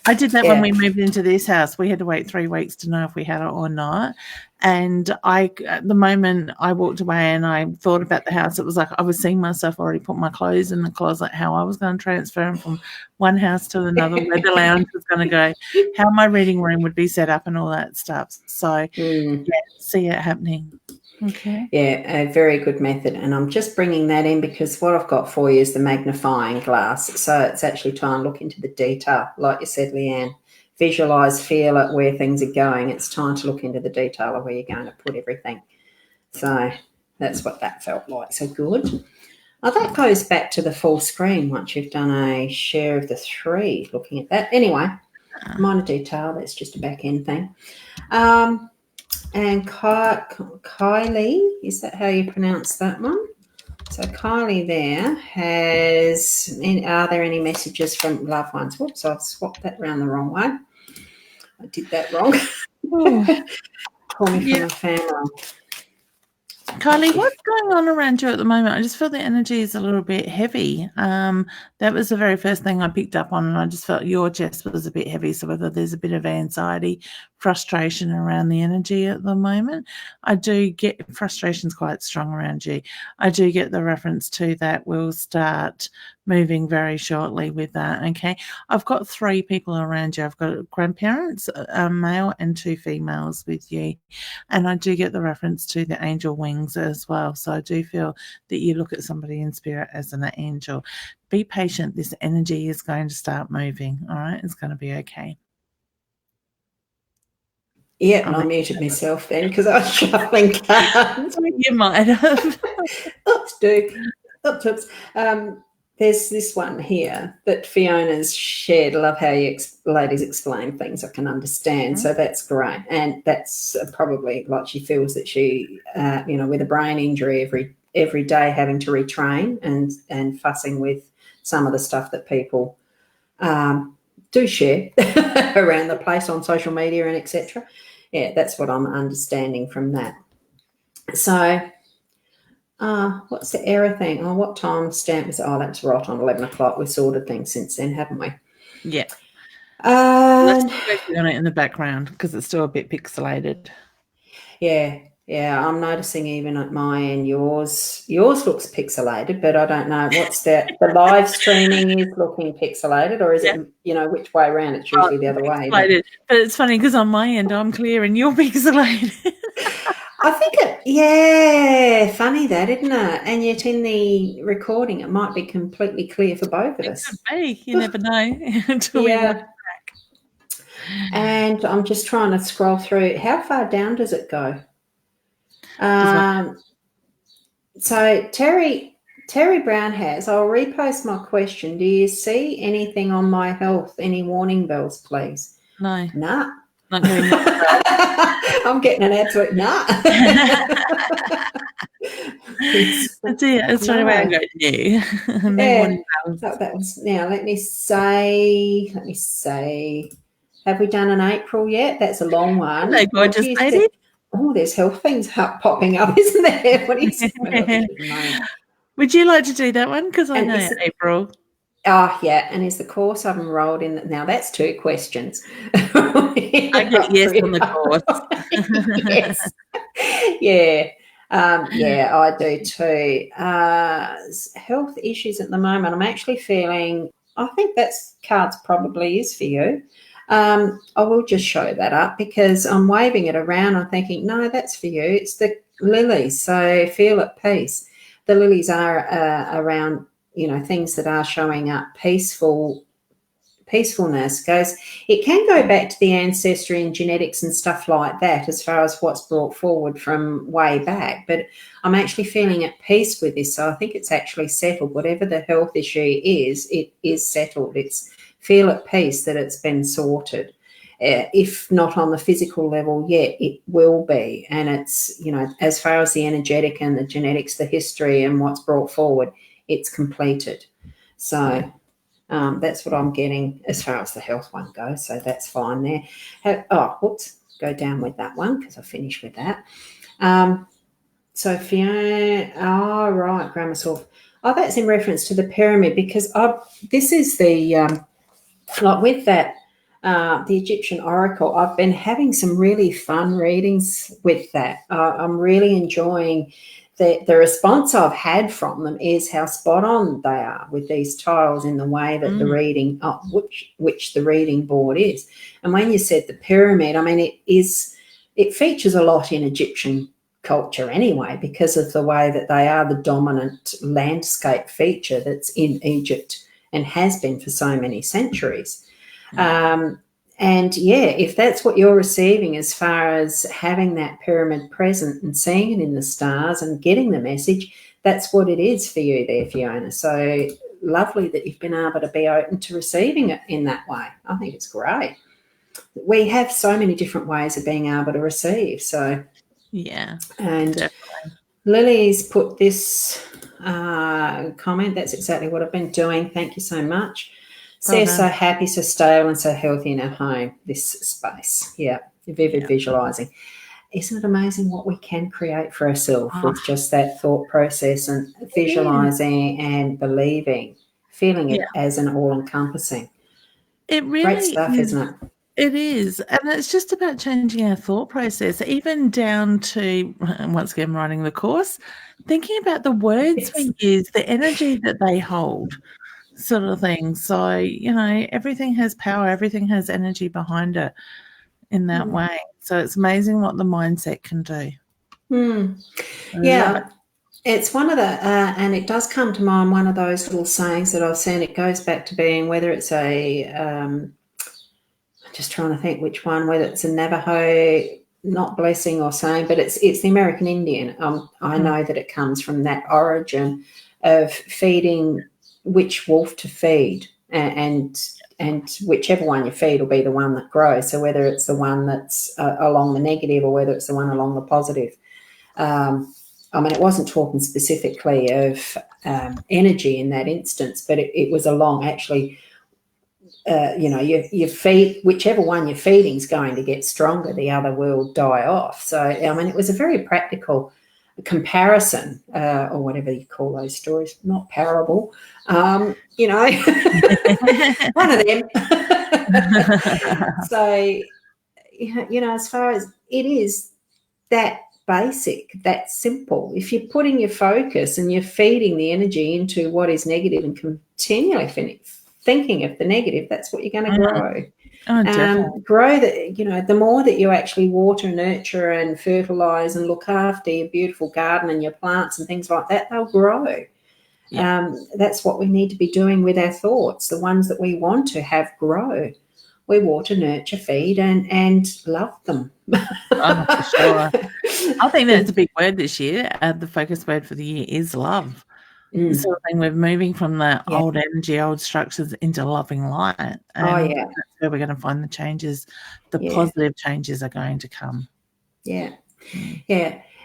I did that when we moved into this house. We had to wait 3 weeks to know if we had it or not. And at the moment I walked away and I thought about the house, it was like I was seeing myself already put my clothes in the closet, how I was going to transfer them from one house to another, where the lounge was going to go, how my reading room would be set up and all that stuff. So, see it happening. Okay. Yeah, a very good method. And I'm just bringing that in because what I've got for you is the magnifying glass. So it's actually time to look into the detail. Like you said, Leanne, visualize, feel it, where things are going. It's time to look into the detail of where you're going to put everything. So that's what that felt like. So good. Oh, that goes back to the full screen once you've done a share of the 3, looking at that. Anyway, minor detail. That's just a back end thing. And Kylie, is that how you pronounce that one? So Kylie there has, are there any messages from loved ones? Whoops, I've swapped that around the wrong way. I did that wrong. Call me from a family. Kylie, what's going on around you at the moment? I just feel the energy is a little bit heavy. That was the very first thing I picked up on, and I just felt your chest was a bit heavy. So whether there's a bit of anxiety, frustration around the energy at the moment. I do get frustration's quite strong around you. I do get the reference to that. We'll start moving very shortly with that. Okay. I've got 3 people around you. I've got grandparents, a male and 2 females with you. And I do get the reference to the angel wings as well. So I do feel that you look at somebody in spirit as an angel. Be patient. This energy is going to start moving. All right. It's going to be okay. Yeah, and I muted myself then because I was shuffling cards. You might have. Oops, Duke. Oops. There's this one here that Fiona's shared. I love how you ladies explain things I can understand. So that's great. And that's probably like she feels that she, with a brain injury every day having to retrain and fussing with some of the stuff that people do share around the place on social media and etc. Yeah, that's what I'm understanding from that. So what's the error thing? Oh, what time stamp is it? Oh, that's right, on 11 o'clock. We've sorted things since then, haven't we? Yeah. Let's work on it in the background because it's still a bit pixelated. Yeah, I'm noticing even at my end, yours looks pixelated, but I don't know what's that. The live streaming is looking pixelated, or is it, which way around? It's usually the other way. But it's funny because on my end, I'm clear and you're pixelated. I think funny that, isn't it? And yet in the recording, it might be completely clear for both of us. It could be. You never know until we watch it back. And I'm just trying to scroll through. How far down does it go? So Terry Brown has, I'll repost my question. Do you see anything on my health? Any warning bells, please? No. Nah. Not getting I'm getting an absolute nah. That's it. That's right away I got you. That was, now let me say, have we done an April yet? That's a long one. Hello, gorgeous lady. Oh, there's health things popping up, isn't there? What do you say? Would you like to do that one? Because I know April. Oh, yeah. And is the course I've enrolled in? Now, that's 2 questions. I get yes on the course. Yes. Yeah. Yeah, I do too. Health issues at the moment, I'm actually feeling, I think that's cards probably is for you. I will just show that up because I'm waving it around. I'm thinking, no, that's for you. It's the lilies. So feel at peace. The lilies are around, things that are showing up peacefulness goes. It can go back to the ancestry and genetics and stuff like that as far as what's brought forward from way back, but I'm actually feeling at peace with this. So I think it's actually settled. Whatever the health issue is, it is settled. It's feel at peace that it's been sorted. If not on the physical level yet, it will be. And it's, as far as the energetic and the genetics, the history and what's brought forward, it's completed. So that's what I'm getting as far as the health one goes. So that's fine there. Whoops, go down with that one because I finished with that. So Fiona, right, Grammar Source. That's in reference to the pyramid because this is the, like with that, the Egyptian Oracle, I've been having some really fun readings with that. I'm really enjoying the response I've had from them is how spot on they are with these tiles in the way that the reading, which the reading board is. And when you said the pyramid, I mean, it features a lot in Egyptian culture anyway because of the way that they are the dominant landscape feature that's in Egypt and has been for so many centuries. And yeah, if that's what you're receiving as far as having that pyramid present and seeing it in the stars and getting the message, that's what it is for you there, Fiona. So lovely that you've been able to be open to receiving it in that way. I think it's great. We have so many different ways of being able to receive. So yeah, and definitely. Lily's put this comment. That's exactly what I've been doing. Thank you so much. Sarah's so happy, so stable, and so healthy in our home, this space. Yeah, vivid visualising. Isn't it amazing what we can create for ourselves with just that thought process and visualising and believing, feeling it as an all-encompassing? It really Great stuff, is. isn't it? It is. And it's just about changing our thought process, even down to, once again, writing the course, thinking about the words we use, the energy that they hold, sort of thing. So, everything has power, everything has energy behind it in that way. So it's amazing what the mindset can do. Yeah. It's one of the, and it does come to mind, one of those little sayings that I've seen. It goes back to being whether it's I'm just trying to think which one, whether it's a Navajo, not blessing or saying, but it's the American Indian. I know that it comes from that origin of feeding which wolf to feed, and whichever one you feed will be the one that grows. So whether it's the one that's along the negative or whether it's the one along the positive. I mean, it wasn't talking specifically of energy in that instance, but it was along actually, you feed, whichever one you're feeding is going to get stronger, the other will die off. So, I mean, it was a very practical comparison, or whatever you call those stories, not parable, one of them. So, as far as it is that basic, that simple, if you're putting your focus and you're feeding the energy into what is negative and continually thinking of the negative, that's what you're going to grow. Grow the more that you actually water, nurture and fertilize and look after your beautiful garden and your plants and things like that, they'll grow. That's what we need to be doing with our thoughts, the ones that we want to have grow. We water, nurture, feed and love them. For sure. I think that's a big word this year. The focus word for the year is love. Sort of thing. We're moving from the old energy, old structures into loving light. And that's where we're going to find the changes. The positive changes are going to come. Yeah.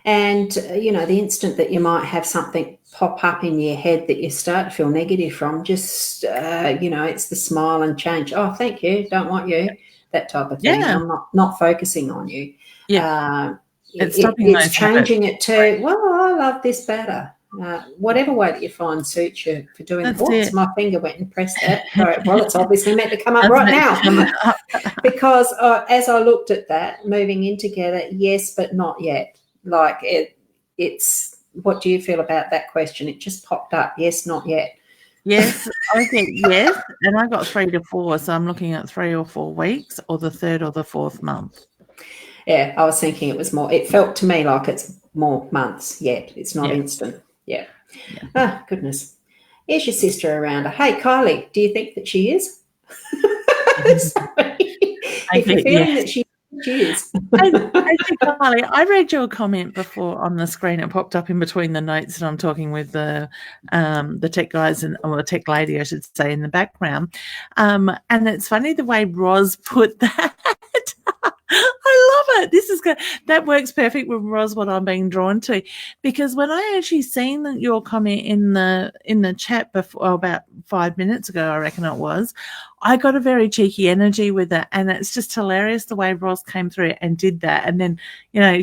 And, the instant that you might have something pop up in your head that you start to feel negative from, just, it's the smile and change. Oh, thank you. Don't want you. That type of thing. I'm not focusing on you. Yeah. It's changing it to, well, I love this better. whatever way that you find suits you for doing it. That's My finger went and pressed that. All right, well, it's obviously meant to come up That's right meant to now. come up. Because as I looked at that, moving in together, yes, but not yet. Like it's, what do you feel about that question? It just popped up. Yes, not yet. Yes, I get yes, and I got 3 to 4, so I'm looking at 3 or 4 weeks, or the 3rd or the 4th month. Yeah, I was thinking it was more. It felt to me like it's more months yet. It's not Yeah. instant. Yeah. Ah, goodness. Here's your sister around her. Hey, Kylie, do you think that she is? Sorry. If you're feeling that she is. Actually, Kylie, I read your comment before on the screen. It popped up in between the notes, and I'm talking with the tech guys or the tech lady, I should say, in the background. And it's funny the way Ros put that. I love it. This is good. That works perfect with Ros, what I'm being drawn to, because when I actually seen your comment in the chat before, about 5 minutes ago, I reckon it was, I got a very cheeky energy with it, and it's just hilarious the way Ros came through and did that. And then,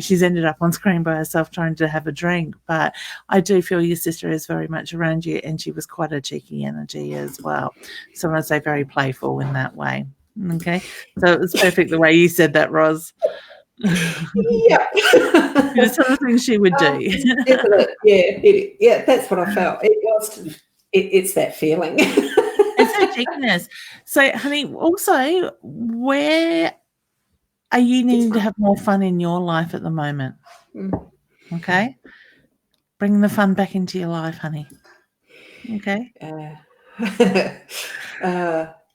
she's ended up on screen by herself trying to have a drink. But I do feel your sister is very much around you, and she was quite a cheeky energy as well. So I want to say very playful in that way. Okay, so it was perfect the way you said that, Ros. Yeah. It's some of the things she would do. Isn't it? Yeah, that's what I felt. It's that feeling. It's her cheekiness. So, honey, also, where are you needing to have more fun in your life at the moment? Okay? Bring the fun back into your life, honey. Okay?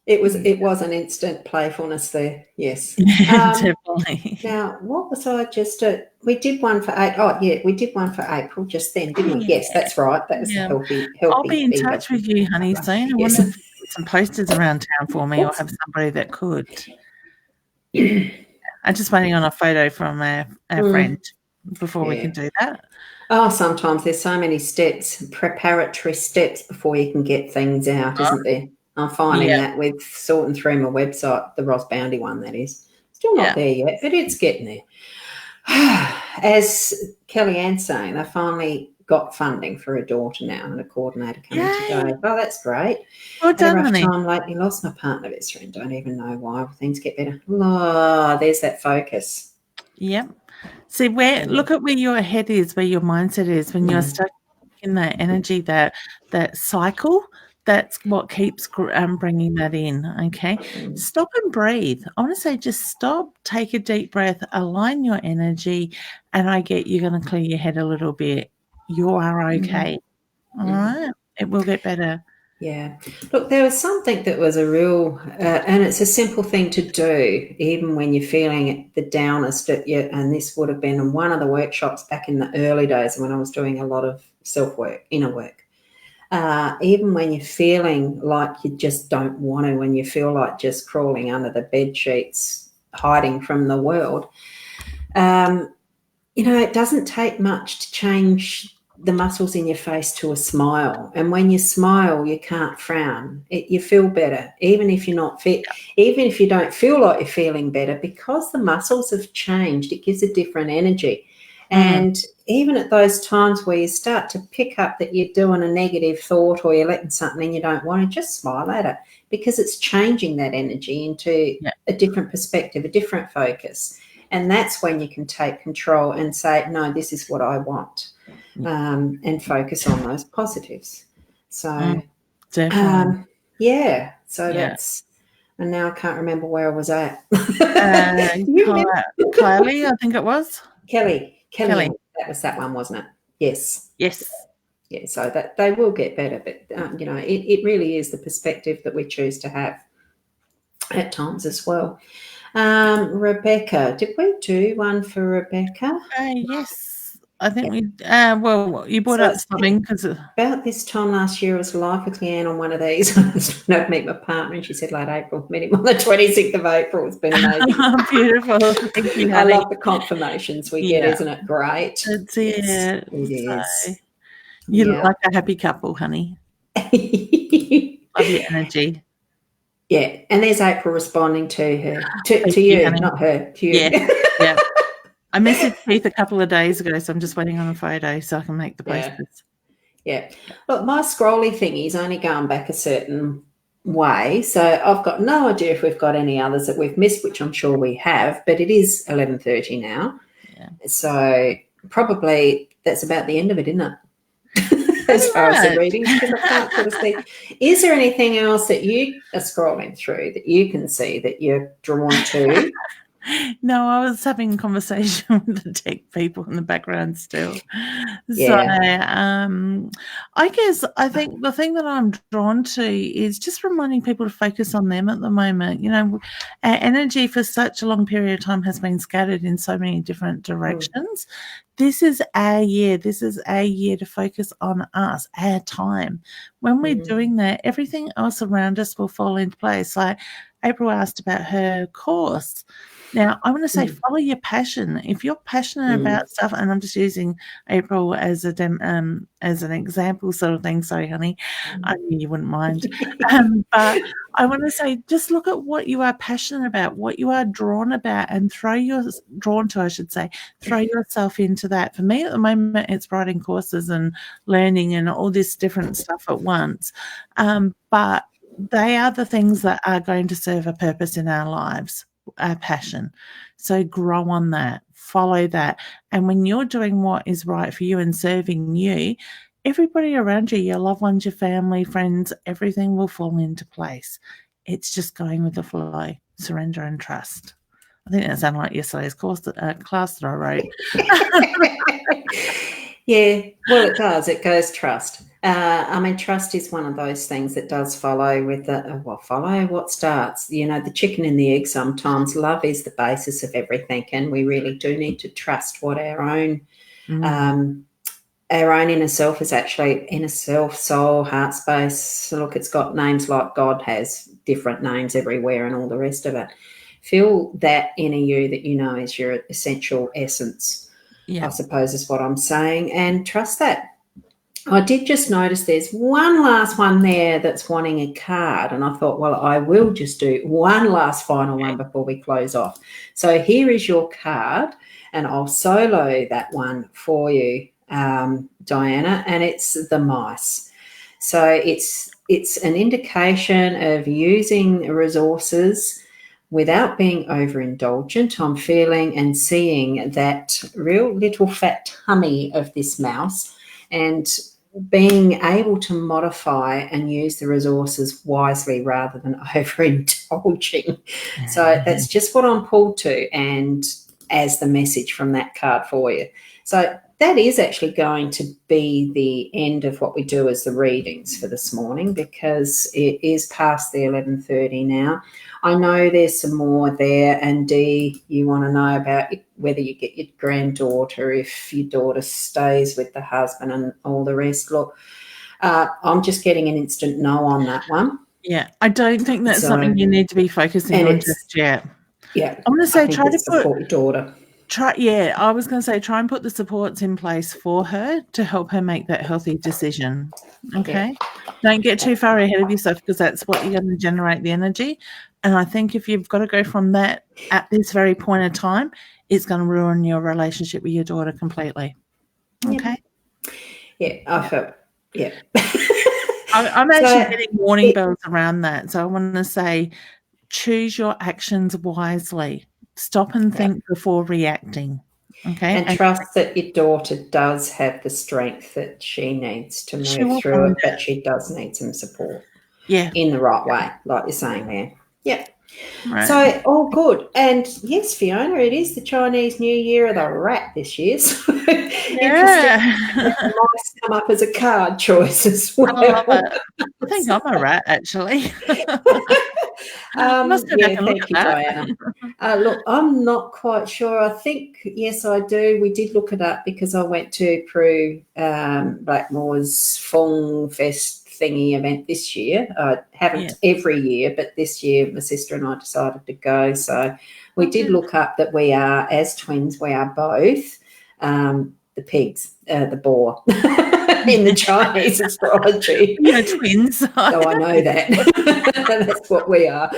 It was an instant playfulness there. Yes. Definitely. Now, what was I just? We did one for we did one for April just then, didn't we? Yes, that's right. That was the healthy. I'll be in touch with you, honey, soon. I wonder if you get some posters around town for me, or have somebody that could. I'm just waiting on a photo from our friend before we can do that. Oh, sometimes there's so many steps, preparatory steps before you can get things out, isn't there? I'm finding that with sorting through my website, the Ross Bounty one, that is. Still not there yet, but it's getting there. As Kellyanne's saying, they finally got funding for a daughter now and a coordinator coming today. Oh, that's great. Well done, had a rough honey. time lately. Lost my partner best friend. Don't even know why. Things get better. Oh, there's that focus. Yep. See, look at where your head is, where your mindset is. When you're stuck in that energy, that cycle, that's what keeps bringing that in, okay? Stop and breathe. I want to say just stop, take a deep breath, align your energy, and I get you're going to clear your head a little bit. You are okay. All right? It will get better. Yeah. Look, there was something that was a real, and it's a simple thing to do, even when you're feeling the downest at you. And this would have been in one of the workshops back in the early days when I was doing a lot of self-work, inner work. Even when you're feeling like you just don't want to, when you feel like just crawling under the bed sheets, hiding from the world, it doesn't take much to change the muscles in your face to a smile. And when you smile, you can't frown. You feel better, even if you're not fit, even if you don't feel like you're feeling better, because the muscles have changed. It gives a different energy. And even at those times where you start to pick up that you're doing a negative thought or you're letting something in you don't want to, just smile at it, because it's changing that energy into a different perspective, a different focus. And that's when you can take control and say, no, this is what I want. And focus on those positives. So, definitely. That's, and now I can't remember where I was at. Kylie, I think it was. Kelly. That was that one, wasn't it? Yes. Yeah, so that they will get better, but, it really is the perspective that we choose to have at times as well. Rebecca, did we do one for Rebecca? Yes. I think we, you brought up something because about this time last year, I was live with Leanne on one of these. I was trying to meet my partner, and she said late April. Met him on the 26th of April. It's been amazing. Beautiful. Thank you, I love the confirmations we get. Isn't it great? That's it. Yes, it is. So, you look like a happy couple, honey. Love your energy. Yeah, and there's April responding to her, to you, not her, to you. Yeah. I messaged Keith a couple of days ago, so I'm just waiting on a photo so I can make the posters. Yeah. Look, my scrolly thingy's only going back a certain way, so I've got no idea if we've got any others that we've missed, which I'm sure we have, but it is 11:30 now. Yeah. So probably that's about the end of it, isn't it? Pretty As far as the much. readings, because I can't sort of see. Is there anything else that you are scrolling through that you can see that you're drawn to? No, I was having a conversation with the tech people in the background still. So, Yeah. I think the thing that I'm drawn to is just reminding people to focus on them at the moment. You know, our energy for such a long period of time has been scattered in so many different directions. This is our year. This is our year to focus on us, our time. When we're doing that, everything else around us will fall into place. Like April asked about her course. Now, I want to say follow your passion. If you're passionate about stuff, and I'm just using April as an example sort of thing. Sorry, honey, I knew you wouldn't mind. But I want to say just look at what you are passionate about, what you are drawn about, and throw yourself into that. For me at the moment, it's writing courses and learning and all this different stuff at once. But they are the things that are going to serve a purpose in our lives. Our passion. So grow on that, follow that. And when you're doing what is right for you and serving you, everybody around you, your loved ones, your family, friends, everything will fall into place. It's just going with the flow, surrender and trust. I think that sounded like yesterday's class that I wrote. Yeah, well, it does. It goes trust. I mean, trust is one of those things that does follow with follow what starts. You know, the chicken and the egg sometimes. Love is the basis of everything, and we really do need to trust what our own inner self is actually. Inner self, soul, heart space. Look, it's got names like God has different names everywhere and all the rest of it. Feel that inner you that you know is your essential essence. I suppose is what I'm saying, and trust that. I did just notice there's one last one there that's wanting a card, and I thought, well, I will just do one last final one before we close off. So here is your card, and I'll solo that one for you, Diana, and it's the mice. So it's an indication of using resources without being overindulgent. I'm feeling and seeing that real little fat tummy of this mouse and being able to modify and use the resources wisely rather than overindulging. So that's just what I'm pulled to, and as the message from that card for you. So that is actually going to be the end of what we do as the readings for this morning, because it is past the 11:30 now. I know there's some more there, and Dee, you want to know about whether you get your granddaughter, if your daughter stays with the husband and all the rest. Look, I'm just getting an instant no on that one. Yeah, I don't think that's something you need to be focusing on just yet. Yeah, I'm going to say try to support your daughter. I was going to say try and put the supports in place for her to help her make that healthy decision. Okay? Yeah. Don't get too far ahead of yourself, because that's what you're going to generate the energy. And I think if you've got to go from that at this very point in time, it's going to ruin your relationship with your daughter completely. Okay? Yeah, I felt, yeah. I'm actually getting warning bells around that. So I want to say choose your actions wisely. Stop and think before reacting. Okay. And trust that your daughter does have the strength that she needs to move through it, but she does need some support. Yeah. In the right way, like you're saying there. Yeah. Right. So all good. And yes, Fiona, it is the Chinese New Year of the rat this year. So interesting. Mice come up as a card choice as well. I love it. I think I'm a rat, actually. Thank you, Diana. Look, I'm not quite sure. I think, yes, I do. We did look it up because I went to Prue Blackmore's Fong Fest thingy event this year. I haven't every year, but this year my sister and I decided to go. So we did look up that we are, as twins, we are both the pigs, the boar. in the Chinese astrology. You're twins. So I know that. That's what we are.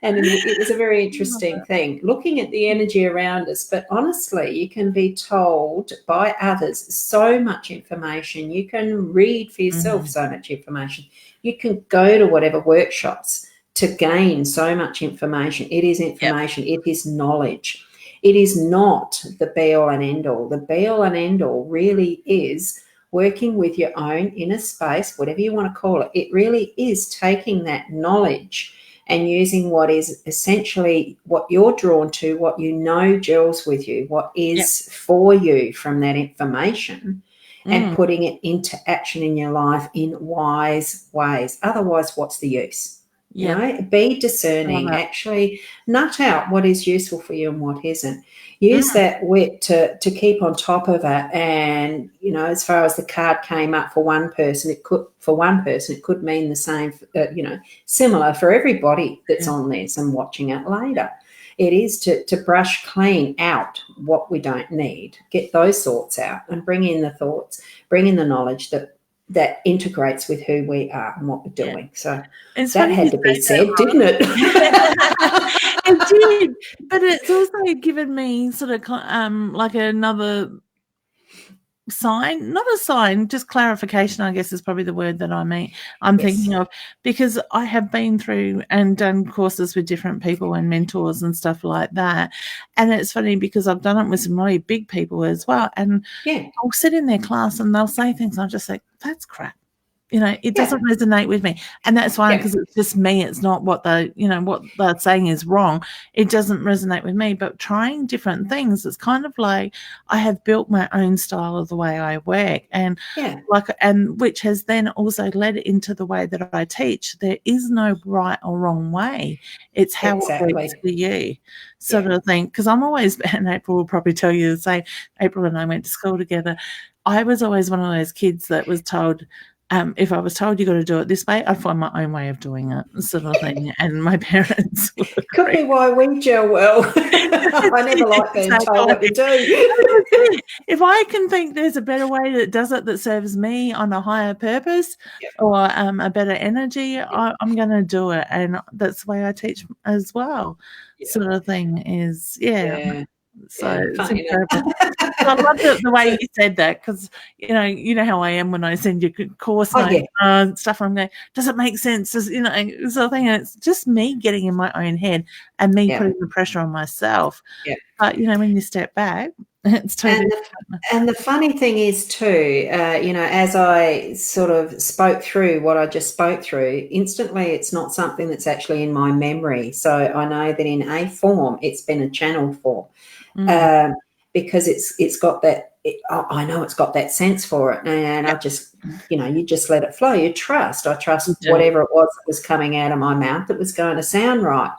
And it was a very interesting thing, looking at the energy around us. But honestly, you can be told by others so much information. You can read for yourself so much information. You can go to whatever workshops to gain so much information. It is information. It is knowledge. It is not the be-all and end-all. The be-all and end-all really is working with your own inner space, whatever you want to call it. It really is taking that knowledge and using what is essentially what you're drawn to, what you know gels with you, what is for you from that information, and putting it into action in your life in wise ways. Otherwise, what's the use? You know, be discerning, actually nut out what is useful for you and what isn't. Use that wit to keep on top of it. And, you know, as far as the card came up for one person, it could mean the same, similar for everybody that's on this and watching it later. It is to brush clean out what we don't need, get those thoughts out and bring in the thoughts, bring in the knowledge that integrates with who we are and what we're doing. So that had to be said, didn't it? It did, but it's also given me sort of like another sign, not a sign, just clarification, I guess is probably the word that I'm thinking of, because I have been through and done courses with different people and mentors and stuff like that. And it's funny because I've done it with some really big people as well. And I'll sit in their class and they'll say things and I'll just say, that's crap. You know, it doesn't resonate with me. And that's fine because it's just me. It's not what what they're saying is wrong. It doesn't resonate with me. But trying different things, it's kind of like I have built my own style of the way I work, and which has then also led into the way that I teach. There is no right or wrong way. It's how it works for you, sort of thing. Because I'm always, and April will probably tell you the same. April and I went to school together. I was always one of those kids that was told, if I was told you got to do it this way, I'd find my own way of doing it, sort of thing. And my parents could be why we gel well. I never like being told what to do. If I can think there's a better way that does it that serves me on a higher purpose or a better energy, I'm going to do it. And that's the way I teach as well, sort of thing is, So it's incredible. So I love the way you said that, because you know how I am when I send you course notes and stuff. I'm going, does it make sense? Sort of thing. And it's just me getting in my own head and me putting the pressure on myself. But when you step back, it's totally different. And the funny thing is too, as I sort of spoke through what I just spoke through, instantly it's not something that's actually in my memory. So I know that in a form it's been a channeled form. Because it's got that, I know it's got that sense for it, and I just, you just let it flow. I trust whatever it was that was coming out of my mouth that was going to sound right.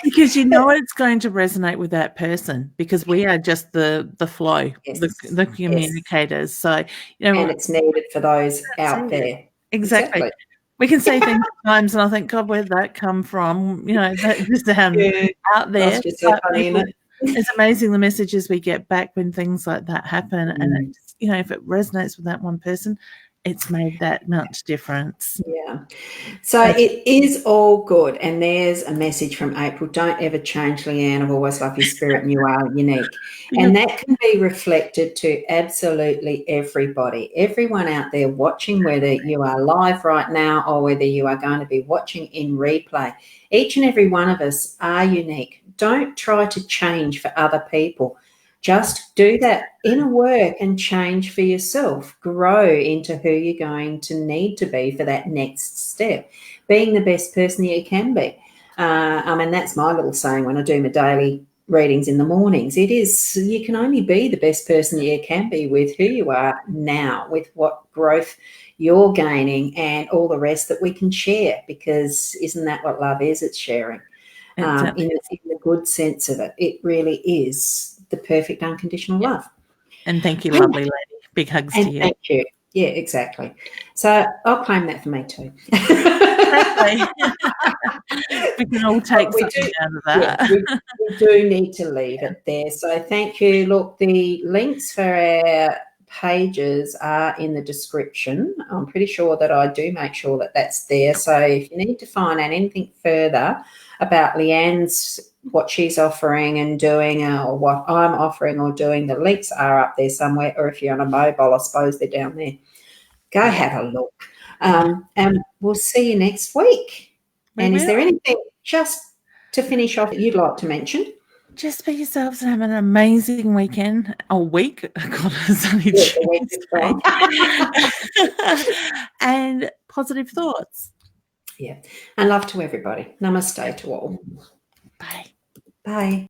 Because it's going to resonate with that person, because we are just the flow, the communicators. So and it's needed for those out there. Exactly. We can say things sometimes, and I think, God, where did that come from? That just out there. That's just so funny, isn't it? It's amazing the messages we get back when things like that happen. And if it resonates with that one person, it's made that much difference. Yeah. So it is all good. And there's a message from April. Don't ever change, Leanne. I've always loved your spirit and you are unique. And that can be reflected to absolutely everybody. Everyone out there watching, whether you are live right now or whether you are going to be watching in replay, each and every one of us are unique. Don't try to change for other people. Just do that inner work and change for yourself. Grow into who you're going to need to be for that next step, being the best person that you can be. That's my little saying when I do my daily readings in the mornings. It is, you can only be the best person that you can be with who you are now, with what growth you're gaining and all the rest that we can share, because isn't that what love is? It's sharing. In the good sense of it. It really is the perfect unconditional love. And thank you, lovely lady. Big hugs to you. Thank you. Yeah, exactly. So I'll claim that for me too. We can all take something out of that. We do need to leave it there. So thank you. Look, the links for our pages are in the description. I'm pretty sure that I do make sure that that's there. So if you need to find out anything further about Leanne's, what she's offering and doing, or what I'm offering or doing, the links are up there somewhere. Or if you're on a mobile, I suppose they're down there. Go have a look. And we'll see you next week. Is there anything just to finish off that you'd like to mention? Just be yourselves and have an amazing weekend or week. God, it's only Tuesday. And positive thoughts. Yeah. And love to everybody. Namaste to all. Bye. Bye.